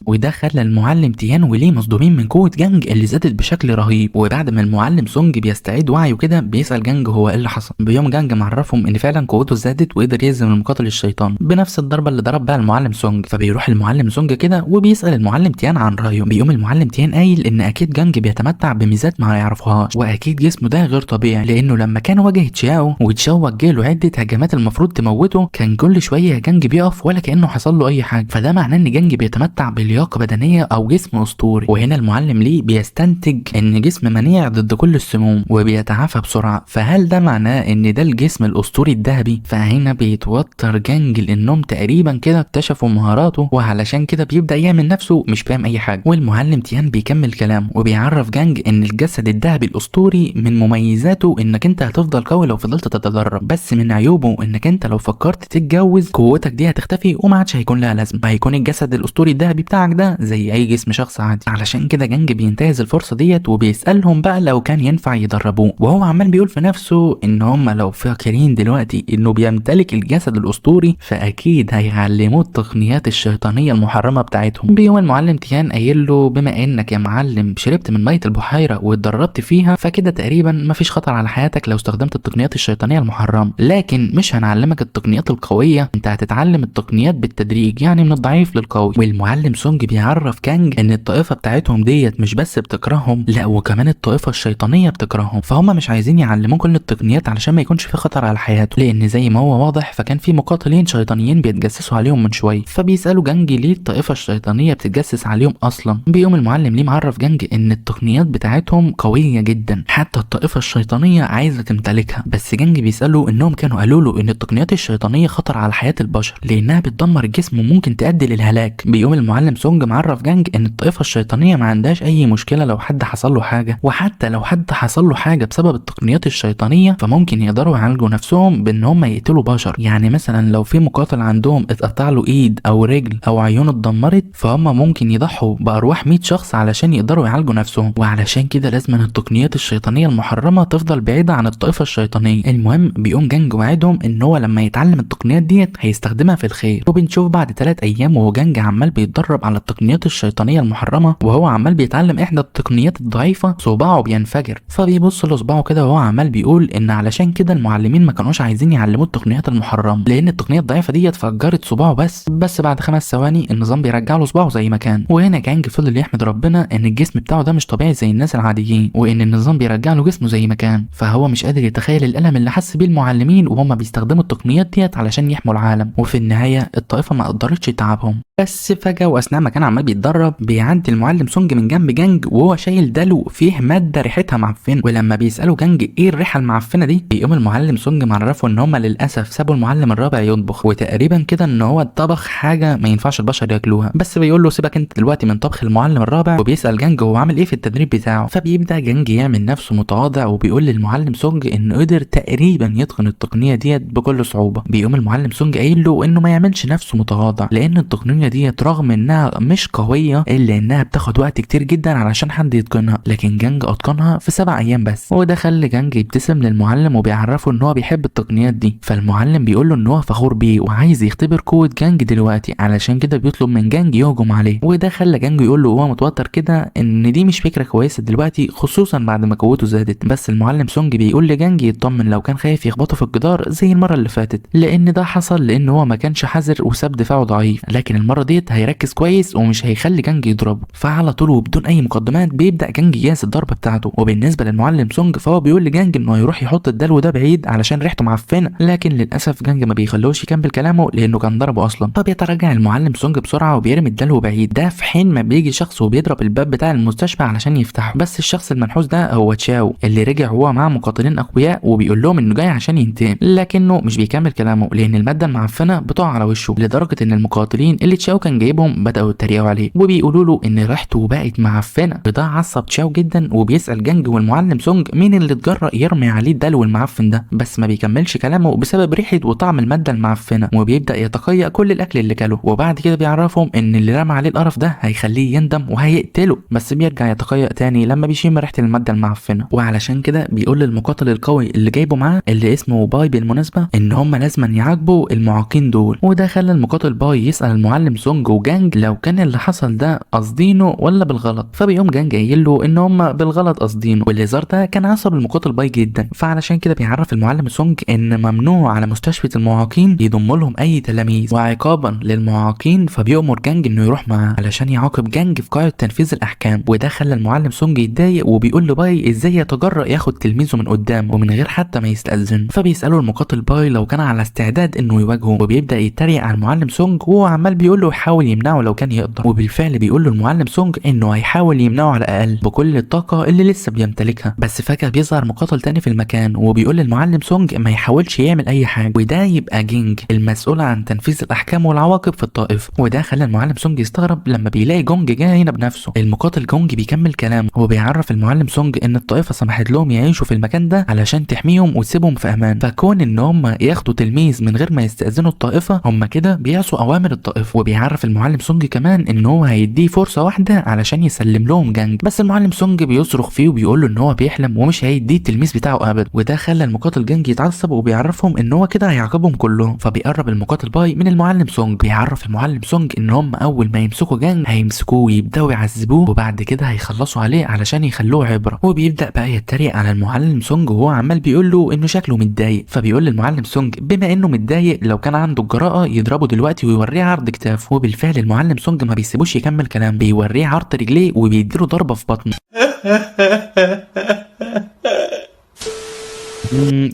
وده خلى المعلم تيان وليه مصدومين من قوه جانج اللي زادت بشكل رهيب. وبعد ما المعلم سونج بيستعيد وعيه كده بيسال جانج هو ايه اللي حصل. بيوم جانج معرفهم ان فعلا قوته زادت وقدر يهزم المقاتل الشيطاني بنفس الضربه اللي ضرب بها المعلم سونج. فبيروح المعلم سونج كده وبيسال المعلم تيان عن رايه. بيقوم المعلم تيان قايل ان اكيد جانج بيتمتع بميزات ما يعرفوهاش، واكيد جسمه ده غير طبيعي لانه لما كان واجه تشاو وتشاو وجه له عده هجمات المفروض تموته كان كل شويه جانج بيقف ولا كانه حصل له اي حاجه. فده معناه ان جانج بيتمتع بلياقه بدنيه او جسم اسطوري. وهنا المعلم ليه بيستنتج ان جسم منيع ضد كل السموم وبيتعافى بسرعه. فهل ده معناه ان ده الجسم الاسطوري الذهبي؟ فهنا بيتوتر جانج لانهم تقريبا كده اكتشفوا مهاراته وعلشان كده بيبدا يعمل نفسه مش فاهم اي حاجه. والمعلم تيان بيكمل كلامه وبيعرف جانج ان الجسد الذهبي الاسطوري من مميزاته انك انت هتفضل قوي لو فضلت تتدرب، بس من عيوبه انك انت لو فكرت تتجوز قوتك دي هتختفي وما عادش هيكون لها لازمه. هيكون الجسد الاسطوري الذهبي بتاعك بتاعك ده زي اي جسم شخص عادي. علشان كده جانج بينتهز الفرصه ديت وبيسالهم بقى لو كان ينفع يدربوه، وهو عمال بيقول في نفسه ان هم لو فاكرين دلوقتي انه بيمتلك الجسد الاسطوري فاكيد هيعلموه التقنيات الشيطانيه المحرمه بتاعتهم. بيقوم المعلم تيان قايل له بما انك يا معلم شربت من ميه البحيره واتدربت فيها فكده تقريبا مفيش خطر على حياتك لو استخدمت التقنيات الشيطانيه المحرمه، لكن مش هنعلمك التقنيات القويه، انت هتتعلم التقنيات بالتدريج يعني من الضعيف للقوي. والمعلم سونج بيعرف كانج ان الطائفه بتاعتهم ديت مش بس بتكرههم، لا وكمان الطائفه الشيطانيه بتكرههم، فهم مش عايزين يعلموه كل التقنيات علشان ما يكونش في خطر على حياته، لان زي ما هو واضح فكان في مقاتلين شيطانيين بيتجسسوا عليهم من شويه. فبيسالوا جانج ليه الطائفه الشيطانيه بتتجسس عليهم اصلا. بيقوم المعلم ليه معرف جانج ان التقنيات بتاعتهم قويه جدا حتى الطائفه الشيطانيه عايزه تمتلكها، بس جانج بيسالوا انهم كانوا قالوا له ان التقنيات الشيطانيه خطر على حياه البشر لانها بتدمر الجسم وممكن تؤدي للهلاك. بيقوم المعلم سونج معرف جانج ان الطائفه الشيطانيه ما عندهاش اي مشكله لو حد حصل له حاجه، وحتى لو حد حصل له حاجه بسبب التقنيات الشيطانيه فممكن يقدروا يعالجوا نفسهم بان هم يقتلوا بشر. يعني مثلا لو في مقاتل عندهم اتقطع له ايد او رجل او عيونه اتدمرت فهم ممكن يضحوا بارواح 100 شخص علشان يقدروا يعالجوا نفسهم، وعلشان كده لازم التقنيات الشيطانيه المحرمه تفضل بعيده عن الطائفه الشيطانيه. المهم بيقوم جانج وعدهم ان هو لما يتعلم التقنيات ديت هيستخدمها في الخير. وبنشوف بعد 3 ايام وهو جانج عمال بيتدرب على التقنيات الشيطانيه المحرمه وهو عمال بيتعلم احدى التقنيات الضعيفه صباعه بينفجر. فبيبص لصباعه كده وهو عمال بيقول ان علشان كده المعلمين ما كانوش عايزين يعلموه التقنيات المحرمه لان التقنيات الضعيفه ديت فجرت صباعه بس بعد 5 ثواني النظام بيرجع له صباعه زي ما كان. وهنا جانج فضل يحمد ربنا ان الجسم بتاعه ده مش طبيعي زي الناس العاديين وان النظام بيرجع له جسمه زي ما كان، فهو مش قادر يتخيل الالم اللي حس بيه المعلمين وهم بيستخدموا التقنيات ديت علشان يحموا العالم. وفي النهايه الطائفه ما قدرتش تعبهم. بس فجاه واثناء ما كان عمال بيتدرب بيعدي المعلم سونج من جنب جانج وهو شايل دلو فيه ماده ريحتها معفنه، ولما بيسالوا جانج ايه الريحه المعفنه دي بيقوم المعلم سونج معرفه ان هم للاسف سابوا المعلم الرابع يطبخ، وتقريبا كده ان هو طبخ حاجه ما ينفعش البشر ياكلوها. بس بيقول له سيبك انت دلوقتي من طبخ المعلم الرابع، وبيسال جانج هو عامل ايه في التدريب بتاعه. فبيبدا جانج يعمل نفسه متواضع وبيقول للمعلم سونج انه قدر تقريبا يتقن التقنيه ديت بكل صعوبه. بيقوم المعلم سونج قايل له انه ما يعملش نفسه متواضع لان التقنيه ديت رغم انها مش قويه الا انها بتاخد وقت كتير جدا علشان حد يتقنها، لكن جانج اتقنها في 7 ايام بس. وده خلى جانج يبتسم للمعلم وبيعرفه ان هو بيحب التقنيات دي. فالمعلم بيقول له ان هو فخور بيه وعايز يختبر قوه جانج دلوقتي، علشان كده بيطلب من جانج يهجم عليه. وده خلى جانج يقول له وهو متوتر كده ان دي مش فكره كويسه دلوقتي خصوصا بعد ما قوته زادت. بس المعلم سونج بيقول لجانج يطمن لو كان خايف يخبطه في الجدار زي المره اللي فاتت، لان ده حصل لان هو ما كانش حذر وساب دفاعه ضعيف، لكن المره ديت هيركز كويس ومش هيخلي جانج يضربه. فعلى طول وبدون اي مقدمات بيبدا جانج يقاس الضربه بتاعته. وبالنسبه للمعلم سونج فهو بيقول لجانج انه هيروح يحط الدلو ده بعيد علشان ريحته معفنه، لكن للاسف جانج ما بيخلوش يكمل كلامه لانه كان ضربه اصلا. فبيتراجع المعلم سونج بسرعه وبيرمي الدلو بعيد، ده في حين ما بيجي شخص وبيضرب الباب بتاع المستشفى علشان يفتحه. بس الشخص المنحوس ده هو تشاو اللي رجع هو مع مقاتلين اقوياء وبيقول لهم انه جاي عشان ينتقم، لكنه مش بيكمل كلامه لان الماده المعفنه بتقع على وشه، لدرجه ان المقاتلين اللي تشاو كان جايبهم بداوا يتريقوا عليه وبيقولوا له ان ريحته بقت معفنه. وده عصب تشاو جدا وبيسال جانج والمعلم سونج مين اللي اتجرأ يرمي عليه الدلو المعفن ده، بس ما بيكملش كلامه بسبب ريحه وطعم الماده المعفنه وبيبدا يتقيأ كل الاكل اللي كله. وبعد كده بيعرفهم ان اللي رمى عليه القرف ده هيخليه يندم وهيقتله، بس بيرجع يتقيأ تاني لما بيشم ريحه الماده المعفنه. وعلشان كده بيقول للمقاتل القوي اللي جايبه معاه اللي اسمه باي بالمناسبه ان هم لازما يعاقبوا المعاقين دول. وده خلى المقاتل باي يسال المعلم سونج وجانج لو كان اللي حصل ده قاصدينه ولا بالغلط. فبيقوم جانج قايل له ان هم بالغلط قاصدينه، والهزار ده كان عصب المقاتل باي جدا. فعلشان كده بيعرف المعلم سونج ان ممنوع على مستشفى المعاقين يضم لهم اي تلاميذ، وعقابا للمعاقين فبيأمر جانج انه يروح معاه علشان يعاقب جانج في قاعة تنفيذ الاحكام. وده خلى المعلم سونج يتضايق وبيقول له باي ازاي يتجرأ ياخد تلميذه من قدامه ومن غير حتى ما يستأذن. فبيسأله المقاتل باي لو كان على استعداد انه يواجهه، وبيبدأ يتريق على المعلم سونج وهو عمال بيقول له يحاول يمنعه لو كان يقدر. وبالفعل بيقول له المعلم سونج انه هيحاول يمنعه على الاقل بكل الطاقه اللي لسه بيمتلكها. بس فجاه بيظهر مقاتل تاني في المكان وبيقول للمعلم سونج ما يحاولش يعمل اي حاجه، وده يبقى جينج المسؤول عن تنفيذ الاحكام والعواقب في الطائف. وده خلى المعلم سونج يستغرب لما بيلاقي جونج جاي هنا بنفسه. المقاتل جونج بيكمل كلامه وبيعرف المعلم سونج ان الطائفه سمحت لهم يعيشوا في المكان ده علشان تحميهم وتسيبهم في امان، فكون ان هم ياخدوا تلميذ من غير ما يستأذنوا الطائفه هم كده بيعصوا اوامر الطائفه. وبيعرف المعلم سونج كمان ان هو هيديه فرصه واحده علشان يسلم لهم جانج، بس المعلم سونج بيصرخ فيه وبيقول له ان هو بيحلم ومش هيديه التلميذ بتاعه ابدا، وده خلى المقاتل جانج يتعصب وبيعرفهم ان هو كده هيعاقبهم كلهم. فبيقرب المقاتل باي من المعلم سونج، بيعرف المعلم سونج ان هم اول ما يمسكوا جانج هيمسكوه ويبداوا يعذبوه وبعد كده هيخلصوا عليه علشان يخلوه عبره. وبيبدا بقى يتريق على المعلم سونج وهو عمال بيقول له انه شكله متضايق، فبيقول للمعلم سونج بما انه متضايق لو كان عنده الجراءه يضربه دلوقتي ويوريه عرض كتافه. وبالفعل المعلم سونج ما بيسيبوش يكمل كلام، بيوريه عرض رجليه وبيديله ضربه في بطنه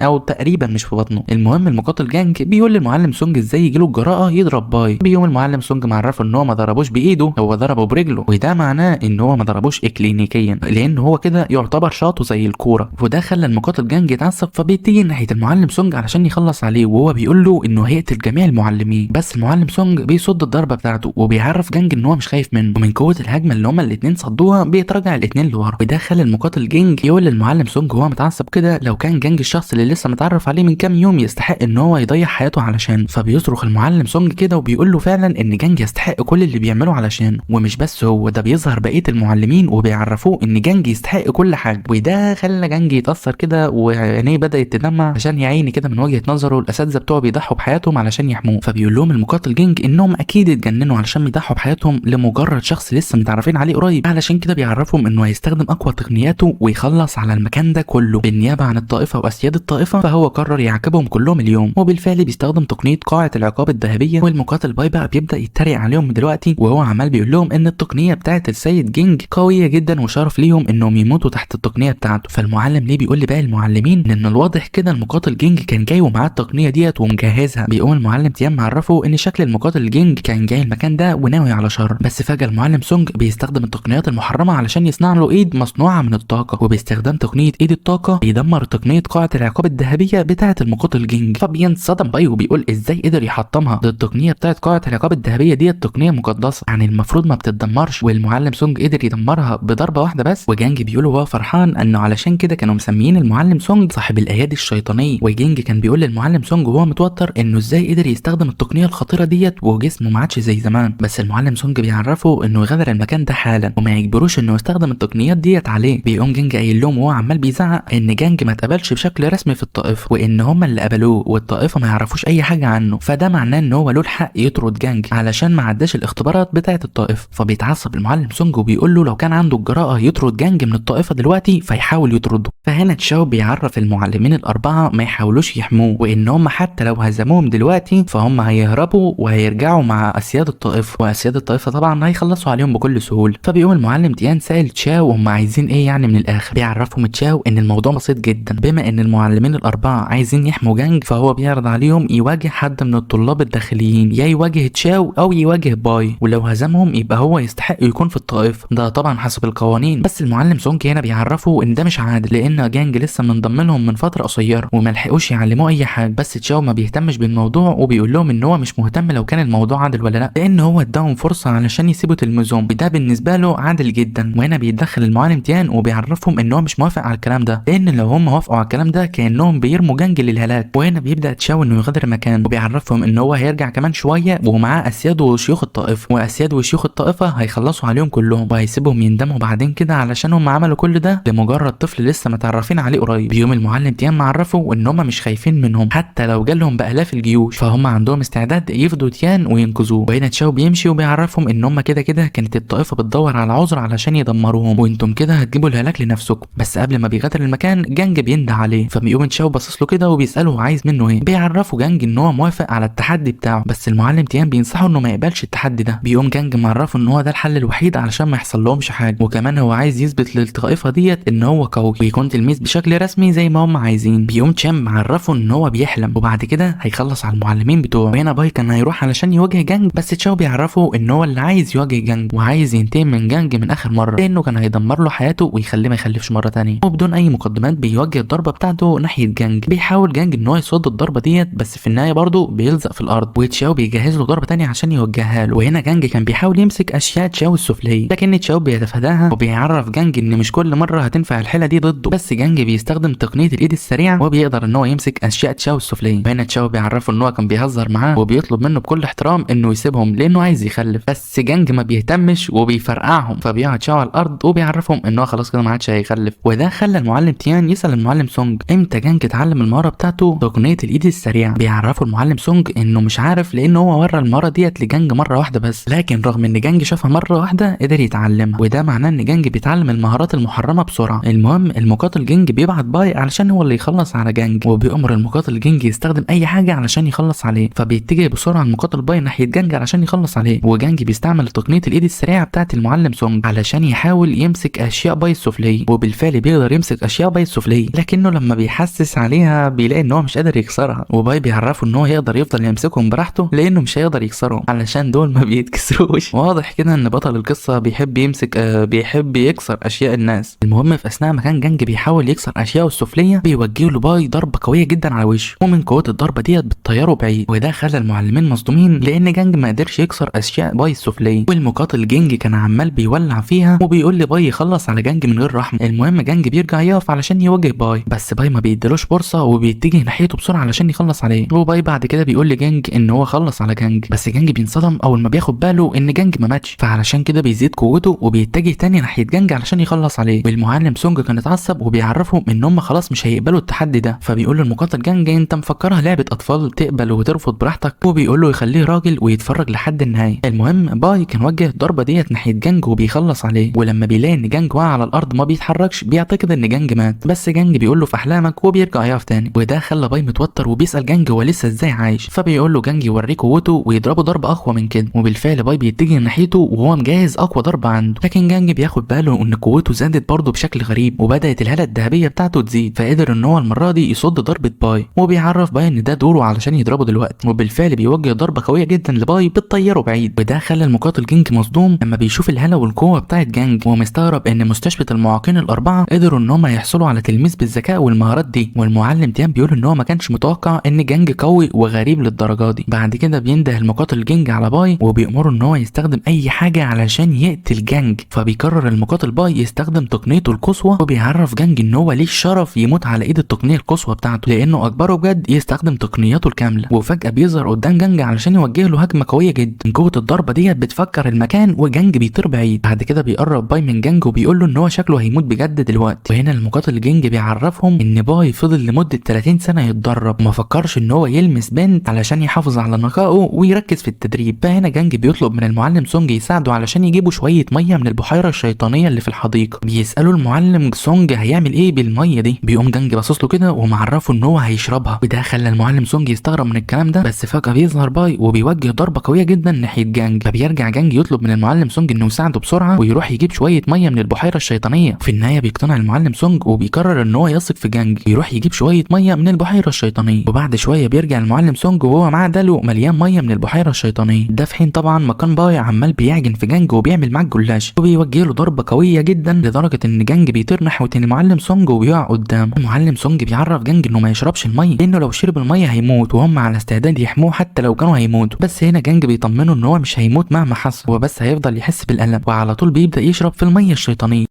او تقريبا مش في بطنه. المهم المقاتل جانج بيقول للمعلم سونج ازاي يجيله الجراءه يضرب باي. بيقوم المعلم سونج معرفه ان هو ما ضربوش بايده، هو ضربه برجله، وده معناه ان هو ما ضربوش اكلينيكيا لان هو كده يعتبر شاطه زي الكوره. وده خلى المقاتل جانج يتعصب، فبيتجه ناحيه المعلم سونج علشان يخلص عليه وهو بيقول له انه هيقتل جميع المعلمين، بس المعلم سونج بيصد الضربه بتاعته وبيعرف جانج ان هو مش خايف منه، ومن قوه الهجمه اللي هما الاثنين صدوها بيتراجع الاثنين لورا. وده خلى المقاتل جانج يقول للمعلم سونج وهو متعصب كده لو كان جانج الشخص اللي لسه متعرف عليه من كام يوم يستحق ان هو يضيع حياته علشان. فبيصرخ المعلم سونج كده وبيقول له فعلا ان جانج يستحق كل اللي بيعمله علشان، ومش بس هو ده بيظهر بقيه المعلمين وبيعرفوه ان جانج يستحق كل حاجه. وده خلى جانج يتاثر كده وعينيه بدات تدمع عشان يعيني كده من وجهه نظره الاساتذه بتوعه بيضحوا بحياتهم علشان يحموه. فبيقول لهم المقاتل جانج انهم اكيد اتجننوا علشان يضحوا بحياتهم لمجرد شخص لسه متعرفين عليه قريب، علشان كده بيعرفهم انه هيستخدم اقوى تقنياته ويخلص على المكان ده كله بالنيابه عن الطائفه واسياد الطائفه. فهو قرر يعاقبهم كلهم اليوم، وبالفعل بيستخدم تقنيه قاعه العقاب الذهبيه. والمقاتل باي بقى بيبدا يتريق عليهم دلوقتي وهو عمال بيقول لهم ان التقنيه بتاعه السيد جينج قويه جدا وشرف ليهم انهم يموتوا تحت التقنيه بتاعته. فالمعلم ليه بيقول لباقي المعلمين ان الواضح كده المقاتل جينج كان جاي ومعاه التقنيه ديت ومجهزها. بيقوم المعلم تيام معرفه ان شكل المقاتل جينج كان جاي المكان ده وناوي على شر، بس فجاه المعلم سونج بيستخدم التقنيات المحرمه علشان يصنع له ايد مصنوعه من الطاقه، وباستخدام تقنيه ايد الطاقه بيدمر تقنيه قاعه العقاب الذهبيه بتاعه المقاتل جينج. فبينصدم باي وبيقول ازاي قدر يحطمها، ده التقنيه بتاعه قاعه العقاب الذهبيه ديت تقنيه مقدسه يعني المفروض ما بتتدمرش، والمعلم سونج قدر يدمرها بضربه واحده بس. وجانج بيقول هو فرحان انه علشان كده كانوا مسميين المعلم سونج صاحب الايادي الشيطانيه. وجانج كان بيقول للمعلم سونج وهو متوتر انه ازاي قدر يستخدم التقنيه الخطيره ديت وجسمه ما عادش زي زمان، بس المعلم سونج بيعرفه انه يغادر المكان ده حالا وما يجبروش انه يستخدم التقنيات ديت عليه. بيقوم جانج قايل لهم وهو عمال بيزعق ان جانج ما اتقبلش بشكل رسمي في الطائفه وان هم اللي قبلوه والطائفه ما يعرفوش اي حاجه عنه، فده معناه ان هو له الحق يطرد جانج علشان ما عداش الاختبارات بتاعه الطائفه. فبيتعصب المعلم سونج وبيقول له لو كان عنده الجراءه يطرد جانج من الطائفه دلوقتي فيحاول يطرده. فهنا تشاو بيعرف المعلمين الاربعه ما يحاولوش يحموه وان هم حتى لو هزموهم دلوقتي فهم هيهربوا وهيرجعوا مع اسياد الطائفه، واسياد الطائفه طبعا هيخلصوا عليهم بكل سهوله. فبيقوم المعلم تيان سائل تشاو هم عايزين ايه يعني من الاخر. بيعرفهم تشاو ان الموضوع بسيط جدا، بما ان المعلمين الاربعه عايزين يحموا جانج فهو بيعرض عليهم يواجه حد من الطلاب الداخليين، يا يواجه تشاو او يواجه باي، ولو هزمهم يبقى هو يستحق يكون في الطائفه، ده طبعا حسب القوانين. بس المعلم سونج هنا بيعرفوا ان ده مش عادل لان جانج لسه منضم لهم من فتره قصيره وما لحقوش يعلموه اي حاجه. بس تشاو ما بيهتمش بالموضوع وبيقول لهم ان هو مش مهتم لو كان الموضوع عادل ولا لا، لان هو اداهم فرصه علشان يسيبوا تلميذهم، ده بالنسبه له عادل جدا. وهنا بيتدخل المعلم تيان وبيعرفهم ان هو مش موافق على الكلام ده، لان لو هم وافقوا على الكلام ده كانهم بيرموا جانج للهلاك. وهنا بيبدا تشاو انه يغادر المكان وبيعرفهم ان هو هيرجع كمان شويه ومعاه اسياد وشيوخ الطائفه، واسياد وشيوخ الطائفه هيخلصوا عليهم كلهم وهيسيبهم يندموا بعدين كده علشان هم عملوا كل ده لمجرد طفل لسه متعرفين عليه قريب. بيوم المعلم تيان معرفه ان هم مش خايفين منهم حتى لو جالهم بالاف الجيوش، فهم عندهم استعداد يفدوا تيان وينقذوه. وهنا تشاو بيمشي وبيعرفهم ان هم كده كده كانت الطائفه بتدور على عذر علشان يدمروهم وانتم كده هتجيبوا الهلاك لنفسكم. بس قبل ما بيغادر المكان جانج بينده عليه، فبيقوم تشاو باصص له كده وبيساله هو عايز منه ايه. بيعرفوا جانج ان هو موافق على التحدي بتاعه، بس المعلم تيان بينصحه انه ما يقبلش التحدي ده. بيقوم جانج معرفه ان هو ده الحل الوحيد علشان ما يحصل لهمش حاجه، وكمان هو عايز يثبت للطائفه ديت ان هو قوي ويكون تلميذ بشكل رسمي زي ما هم عايزين. بيقوم تشام معرفه ان هو بيحلم وبعد كده هيخلص على المعلمين بتوعه. وهنا باي كان هيروح علشان يواجه جانج، بس تشاو بيعرفه ان هو اللي عايز يواجه جانج وعايز ينتقم من جانج من اخر مره لانه كان هيدمر له حياته ويخليه ما يخلفش مره ثانيه. وبدون اي مقدمات بيوجه الضربه بتاعته بتاعته ناحيه جانج. بيحاول جانج ان هو يصد الضربه ديت، بس في النهايه برضه بيلزق في الارض، وتشاو بيجهز له ضربه تانية عشان يوجهها له. وهنا جانج كان بيحاول يمسك اشياء تشاو السفليه، لكن تشاو بيتفاداها وبيعرف جانج ان مش كل مره هتنفع الحيله دي ضده، بس جانج بيستخدم تقنيه الايد السريعه وبيقدر ان هو يمسك اشياء تشاو السفليه. وهنا تشاو بيعرفه ان هو كان بيهزر معاه وبيطلب منه بكل احترام انه يسيبهم لانه عايز يخلف، بس جانج ما بيهتمش وبيفرقعهم. فبيقعد تشاو على الارض وبيعرفهم ان هو خلاص كده ما عادش هيخلف. وده خلى المعلم تيان يسال المعلم سونج امتى جانج اتعلم المهاره بتاعته تقنيه الايد السريعه. بيعرفوا المعلم سونج انه مش عارف لان هو ورى المهاره ديت لجانج مره واحده بس، لكن رغم ان جانج شافها مره واحده قدر يتعلمها، وده معناه ان جانج بيتعلم المهارات المحرمه بسرعه. المهم المقاتل جانج بيبعت باي علشان هو اللي يخلص على جانج، وبيأمر المقاتل جانج يستخدم اي حاجه علشان يخلص عليه. فبيتجه بسرعه المقاتل باي ناحيه جانج علشان يخلص عليه، وجانج بيستعمل تقنيه الايد السريعه بتاعه المعلم سونج علشان يحاول يمسك اشياء باي السفليه، وبالفعل بيقدر يمسك اشياء باي السفليه، لكنه لما بيحسس عليها بيلاقي ان هو مش قادر يكسرها. وباي بيعرفه ان هو يقدر يفضل يمسكهم براحته لانه مش هيقدر يكسرهم علشان دول ما بيتكسروش. واضح كده ان بطل القصه بيحب يمسك بيحب يكسر اشياء الناس. المهم في اثناء ما كان جانج بيحاول يكسر اشياء السفليه بيوجه له باي ضربه قويه جدا على وشه، ومن قوه الضربه ديت بتطيره بعيد، وده خلى المعلمين مصدومين لان جانج ما قدرش يكسر اشياء باي السفليه. والمقاتل جانج كان عمال بيولع فيها وبيقول لباي يخلص على جانج من غير رحمه. المهم جانج بيرجع يقف علشان يواجه باي، بس باي ما بيديلوش فرصه وبيتجه ناحيته بسرعه علشان يخلص عليه. وباي بعد كده بيقول لجانج ان هو خلص على جانج، بس جانج بينصدم اول ما بياخد باله ان جانج ما ماتش، فعلشان كده بيزيد قوته وبيتجه تاني ناحيه جانج علشان يخلص عليه. والمعلم سونج كان اتعصب وبيعرفهم ان هم خلاص مش هيقبلوا التحدي ده، فبيقول له المقاتل جانج انت مفكرها لعبه اطفال تقبل وترفض براحتك، وبيقول له يخليه راجل ويتفرج لحد النهايه. المهم باي كان وجه الضربه ديت ناحيه جانج وبيخلص عليه، ولما بيلاقي ان جانج واقع على الارض ما بيتحركش بيعتقد ان جانج مات، بس جانج بيقول له في احلامك وبيرجع يقف تاني. وده خلى باي متوتر وبيسال جانج هو لسه ازاي عايش، فبيقول له جانج يوريه قوته ويضربه ضربه اقوى من كده. وبالفعل باي بيتجه ناحيته وهو مجهز اقوى ضربه عنده، لكن جانج بياخد باله ان قوته زادت برضه بشكل غريب وبدات الهاله الذهبيه بتاعته تزيد، فقدر ان هو المره دي يصد ضربه باي، وبيعرف باي ان ده دوره علشان يضربه دلوقتي. وبالفعل بيوجه ضربه قويه جدا لباي بتطيره بعيد، وده خلى المقاتل جانج مصدوم لما بيشوف الهاله والقوه بتاعت جانج، ومستغرب ان مستشفى المعاقين الاربعه قدروا ان هم يحصلوا على تلميذ بالذكاء والمهارات دي. والمعلم تيان بيقول ان هو ما كانش متوقع ان جانج قوي وغريب للدرجه دي. بعد كده بينده المقاتل جانج على باي وبيأمره ان هو يستخدم اي حاجه علشان يقتل جانج، فبيقرر المقاتل باي يستخدم تقنيته القصوى، وبيعرف جانج ان هو ليه الشرف يموت على ايد التقنيه القصوى بتاعته لانه اجبره بجد يستخدم تقنياته الكامله. وفجاه بيظهر قدام جانج علشان يوجه له هجمه قويه جدا، قوه الضربه ديت بتفكر المكان وجانج بيطير بعيد. بعد كده بيقرب باي من جانج وبيقول له ان هو شكله هيموت بجد دلوقتي. وهنا المقاتل جانج بيعرفهم ان باي فضل لمده 30 سنه يتدرب وما فكرش ان هو يلمس بنت علشان يحافظ على نقائه ويركز في التدريب. فهنا جانج بيطلب من المعلم سونج يساعده علشان يجيبوا شويه ميه من البحيره الشيطانيه اللي في الحديقه. بيسالوا المعلم سونج هيعمل ايه بالميه دي، بيقوم جانج باصص له كده ومعرفه ان هو هيشربها، وده خلى المعلم سونج يستغرب من الكلام ده. بس فجاه بيظهر باي وبيوجه ضربه قويه جدا ناحيه جانج، فبيرجع جانج يطلب من المعلم سونج انه يساعده بسرعه ويروح يجيب شويه ميه من البحيره الشيطانيه. في النهايه بيقتنع المعلم سونج وبيقرر ان هو يثق في جانج ويروح يجيب شويه ميه من البحيره الشيطانيه. وبعد شويه بيرجع المعلم سونج وهو معاه دلو مليان ميه من البحيره الشيطانيه. ده في حين طبعا ما كان باي عمال بيعجن في جانج وبيعمل معاه الجلاش، وبيوجه له ضربه قويه جدا لدرجه ان جانج بيطير نحو المعلم سونج وبيقع قدامه. المعلم سونج بيعرف جانج انه ما يشربش الميه لانه لو شرب الميه هيموت، وهم على استعداد يحموه حتى لو كانوا هيموتوا. بس هنا جانج بيطمنه ان هو مش هيموت مهما حصل، هو بس هيفضل يحس بالالم، وعلى طول بيبدا يشرب في الميه الشيطانيه.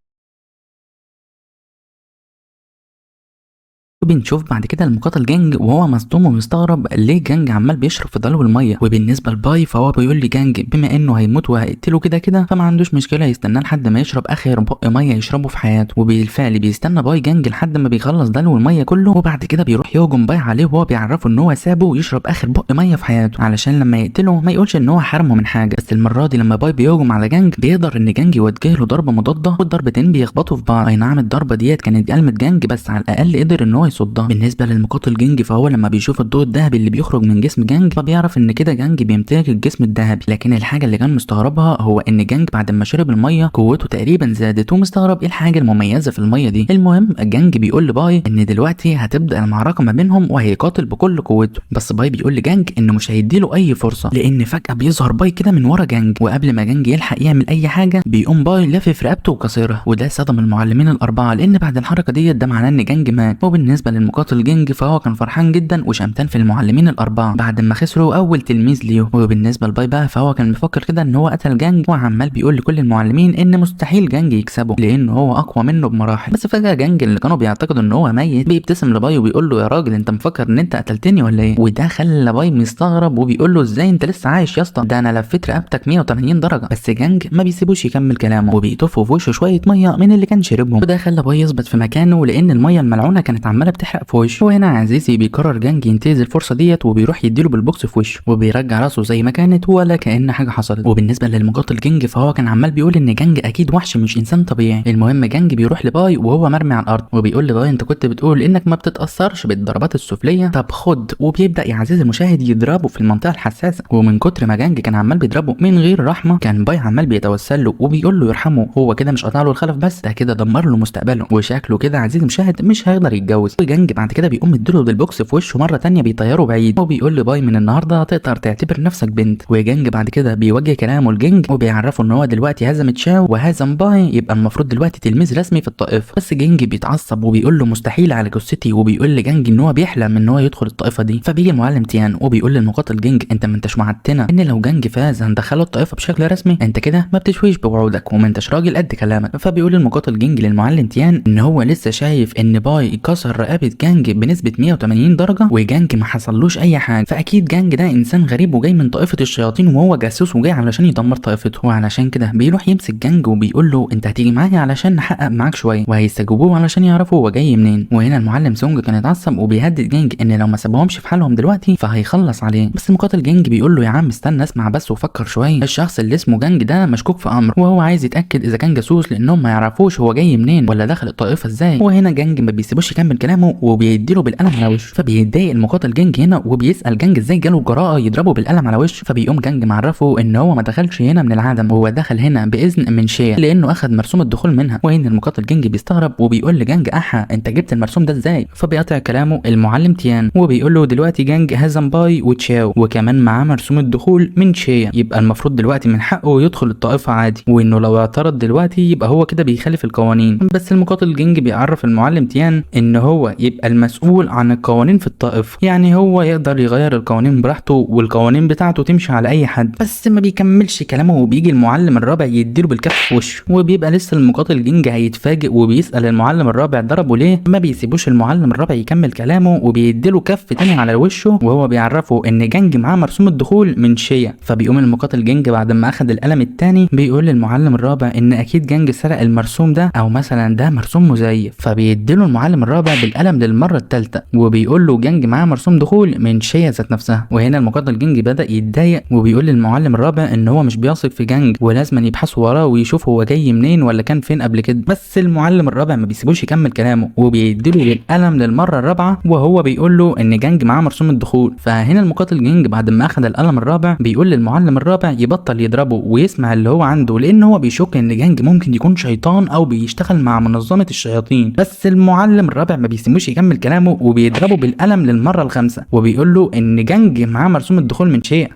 بنشوف بعد كده المقاتل جانج وهو مصدوم ومستغرب ليه جانج عمال بيشرب في دلو الميه. وبالنسبه لباي فهو بيقول لجانج بما انه هيموت وهيقتله كده كده فما عندوش مشكله يستناه لحد ما يشرب اخر بق ميه يشربه في حياته. وبالفعل بيستنى باي جانج لحد ما بيخلص دلو الميه كله، وبعد كده بيروح يهجم باي عليه وهو بيعرفه ان هو سابه ويشرب اخر بق ميه في حياته علشان لما يقتله ما يقولش ان هو حرمه من حاجه. بس المره دي لما باي بيهجم على جانج بيقدر ان جانج يوجه له ضربه مضاده والضربتين بيخبطوا في بعض. اي نعم الضربه ديت كانت قلمه جانج بس على الاقل قدر ان هو يصدها. بالنسبه للمقاتل جانج فهو لما بيشوف الضوء الذهبي اللي بيخرج من جسم جانج فبيعرف ان كده جانج بيمتلك الجسم الذهبي. لكن الحاجه اللي كان مستغربها هو ان جانج بعد ما شرب الميه قوته تقريبا زادت، ومستغرب ايه الحاجه المميزه في الميه دي. المهم جانج بيقول لباي ان دلوقتي هتبدا المعركه ما بينهم وهيقاتل بكل قوته، بس باي بيقول لجانج انه مش هيديله اي فرصه لان فجاه بيظهر باي كده من ورا جانج، وقبل ما جانج يلحق يعمل اي حاجه بيقوم باي لافف رقبته وكسرها. وده صدم المعلمين الاربعه لان بعد الحركه ديت ده معناه ان جانج مات. وبالنسبه وبالنسبه للمقاتل جينج فهو كان فرحان جدا وشمتان في المعلمين الاربعه بعد ما خسروا اول تلميذ ليه. وبالنسبه لباي بقى فهو كان بيفكر كده ان هو قتل جانج وعمال بيقول لكل المعلمين ان مستحيل جانج يكسبه لانه هو اقوى منه بمراحل. بس فجاه جانج اللي كانوا بيعتقدوا ان هو ميت بيبتسم لباي وبيقول له يا راجل انت مفكر ان انت قتلتني ولا ايه؟ وده خلى باي مستغرب وبيقول له ازاي انت لسه عايش يا اسطى؟ ده انا لفيت رقبتك 180 درجه. بس جانج ما بيسيبوش يكمل كلامه وبيطفوا في وشه شويه ميه من اللي كان شربهم، وده خلى باي يثبت في مكانه لان الميه الملعونه كانت عماله بتحرق في وشه. وهنا عزيزي بيقرر جانج ينتهز الفرصه ديت وبيروح يديله بالبوكس في وشه وبيرجع راسه زي ما كانت ولا كأن حاجه حصلت. وبالنسبه للمقاتل جانج فهو كان عمال بيقول ان جانج اكيد وحش مش انسان طبيعي. المهم جانج بيروح لباي وهو مرمي على الارض وبيقول لباي انت كنت بتقول انك ما بتتاثرش بالضربات السفليه، طب خد. وبيبدا يا عزيزي المشاهد يضربه في المنطقه الحساسه، ومن كتر ما جانج كان عمال بيضربه من غير رحمه كان باي عمال بيتوسل له وبيقول له يرحمه. هو كده مش قطع له الخلف بس، ده كده دمر له مستقبله وشكله كده عزيزي المشاهد مش هيقدر يتجوز. وجانج بعد كده بيقوم مديله بالبوكس في وشه مره تانية بيطيره بعيد وبيقول لباي من النهارده تقدر تعتبر نفسك بنت. وجانج بعد كده بيوجه كلامه لجينج وبيعرفه ان هو دلوقتي هزم تشاو وهزم باي، يبقى المفروض دلوقتي تلميذ رسمي في الطائفه. بس جينج بيتعصب وبيقول له مستحيل على جثتي، وبيقول لجانج ان هو بيحلم ان هو يدخل الطائفه دي. فبيجي المعلم تيان وبيقول للمقاتل جينج انت ما انتش وعدتنا ان لو جانج فاز هندخله الطائفه بشكل رسمي؟ انت كده ما بتشويش بوعودك وما انتش راجل قد كلامك. فبيقول المقاتل جينج للمعلم تيان ان هو لسه شايف ان باي كسر رقبه جانج بنسبه 180 درجه وجانج ما حصلوش اي حاجه، فاكيد جانج ده انسان غريب وجاي من طائفه الشياطين وهو جاسوس وجاي علشان يدمر طائفته. وعلشان كده بيروح يمسك جانج وبيقول له انت هتيجي معايا علشان نحقق معاك شويه، وهيستجوبوه علشان يعرفوا هو جاي منين. وهنا المعلم سونج كان اتعصب وبيهدد جانج ان لو ما سابهمش في حالهم دلوقتي فهيخلص عليه. بس مقاتل جانج بيقول له يا عم استنى اسمع بس وفكر شويه، الشخص اللي اسمه جانج ده مشكوك في امر وهو عايز يتاكد اذا كان جاسوس لانهم ما يعرفوش هو جاي منين ولا دخل الطائفه ازاي. وهنا جانج ما بيسيبوش يكمل كلامه وبيديله بالقلم على وشه. فبيتضايق المقاتل جانج هنا وبيسال جانج ازاي جاله الجراءه يضربه بالقلم على وشه. فبيقوم جانج معرفه ان هو ما دخلش هنا من العدم، هو دخل هنا باذن من شيا لانه اخذ مرسوم الدخول منها. وهنا المقاتل جانج بيستغرب وبيقول لجانج احا انت جبت المرسوم ده ازاي؟ فبيقطع كلامه المعلم تيان وبيقول له دلوقتي جانج هزم باي وتشاو وكمان معاه مرسوم الدخول من شيا، يبقى المفروض دلوقتي من حقه يدخل الطائفه عادي، وانه لو اعترض دلوقتي يبقى هو كده بيخالف القوانين. بس المقاتل جانج بيعرف المعلم تيان ان هو يبقى المسؤول عن القوانين في الطائفه، يعني هو يقدر يغير القوانين براحته والقوانين بتاعته تمشي على اي حد. بس ما بيكملش كلامه وبيجي المعلم الرابع يديله بالكف في وشه، وبيبقى لسه المقاتل جانج هيتفاجئ وبيسال المعلم الرابع ضربه ليه. ما بيسيبوش المعلم الرابع يكمل كلامه وبيديله كف تاني على وشه وهو بيعرفه ان جانج معاه مرسوم الدخول من شيا. فبيقوم المقاتل جانج بعد ما اخذ القلم التاني بيقول للمعلم الرابع ان اكيد جانج سرق المرسوم ده او مثلا ده مرسوم مزيف. فبيديله المعلم الرابع بالقلم للمره الثالثه وبيقول له جانج معاه مرسوم دخول من شيا ذات نفسها. وهنا المقاتل جانج بدا يتضايق وبيقول للمعلم الرابع ان هو مش بيثق في جانج ولازم يبحثوا وراه ويشوف هو جاي منين ولا كان فين قبل كده. بس المعلم الرابع ما بيسيبوش يكمل كلامه وبيديله بالقلم للمره الرابعه وهو بيقول له ان جانج معاه مرسوم الدخول. فهنا المقاتل جانج بعد ما اخذ القلم الرابع بيقول للمعلم الرابع يبطل يضربه ويسمع اللي هو عنده لان هو بيشك ان جانج ممكن يكون شيطان او بيشتغل مع منظمه الشياطين. بس المعلم الرابع ما بيسيبوش يكمل كلامه وبيضربه بالقلم للمره الخامسه وبيقول له ان جانج معاه مرسوم الدخول من شيء.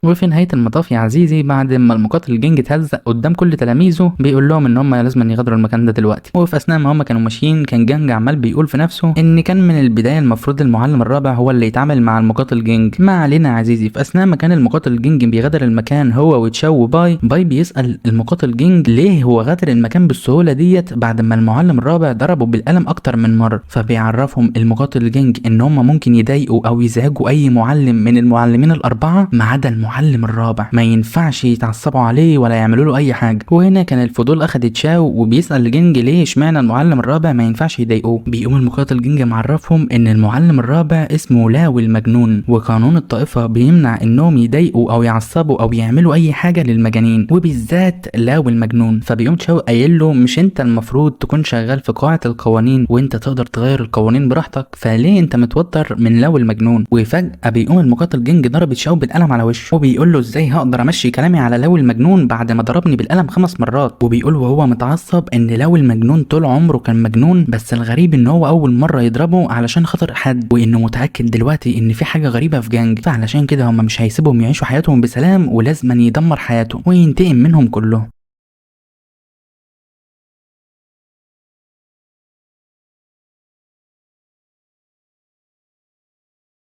وفي نهايه المطاف يا عزيزي بعد ما المقاتل جانج اتهزق قدام كل تلاميذه بيقول لهم ان هم لازم يغادروا المكان ده دلوقتي. وفي اثناء ما هم كانوا ماشيين كان جانج عمال بيقول في نفسه ان كان من البدايه المفروض المعلم الرابع هو اللي يتعامل مع المقاتل جانج. ما علينا يا عزيزي. في اثناء ما كان المقاتل جانج بيغادر المكان هو وتشاو وباي بيسال المقاتل جانج ليه هو غادر المكان بالسهوله ديت بعد ما المعلم الرابع ضربه بالقلم اكتر من مره. فبيعرفهم المقاتل جانج ان هم ممكن يضايقوا او يزعجوا اي معلم من المعلمين الاربعه ما عدا المعلم الرابع، ما ينفعش يتعصبوا عليه ولا يعملوا له اي حاجه. وهنا كان الفضول اخد تشاو وبيسال جينج ليه اشمعنى المعلم الرابع ما ينفعش يضايقوه. بيقوم المقاتل جينج معرفهم ان المعلم الرابع اسمه لاوي المجنون وقانون الطائفه بيمنع انهم يضايقوا او يعصبوا او يعملوا اي حاجه للمجانين وبالذات لاوي المجنون. فبيقوم تشاو قايل له مش انت المفروض تكون شغال في قاعه القوانين وانت تقدر تغير القوانين براحتك، فليه انت متوتر من لاوي المجنون؟ وفجاه بيقوم المقاتل جينج ضرب تشاو بالقلم على وشه بيقول له ازاي هقدر امشي كلامي على لو المجنون بعد ما ضربني بالقلم 5 مرات. وبيقول وهو متعصب ان لو المجنون طول عمره كان مجنون، بس الغريب ان هو اول مره يضربه علشان خاطر حد، وانه متاكد دلوقتي ان في حاجه غريبه في جانج، فعلشان كده هم مش هيسيبهم يعيشوا حياتهم بسلام ولازم يدمر حياتهم وينتقم منهم كلهم.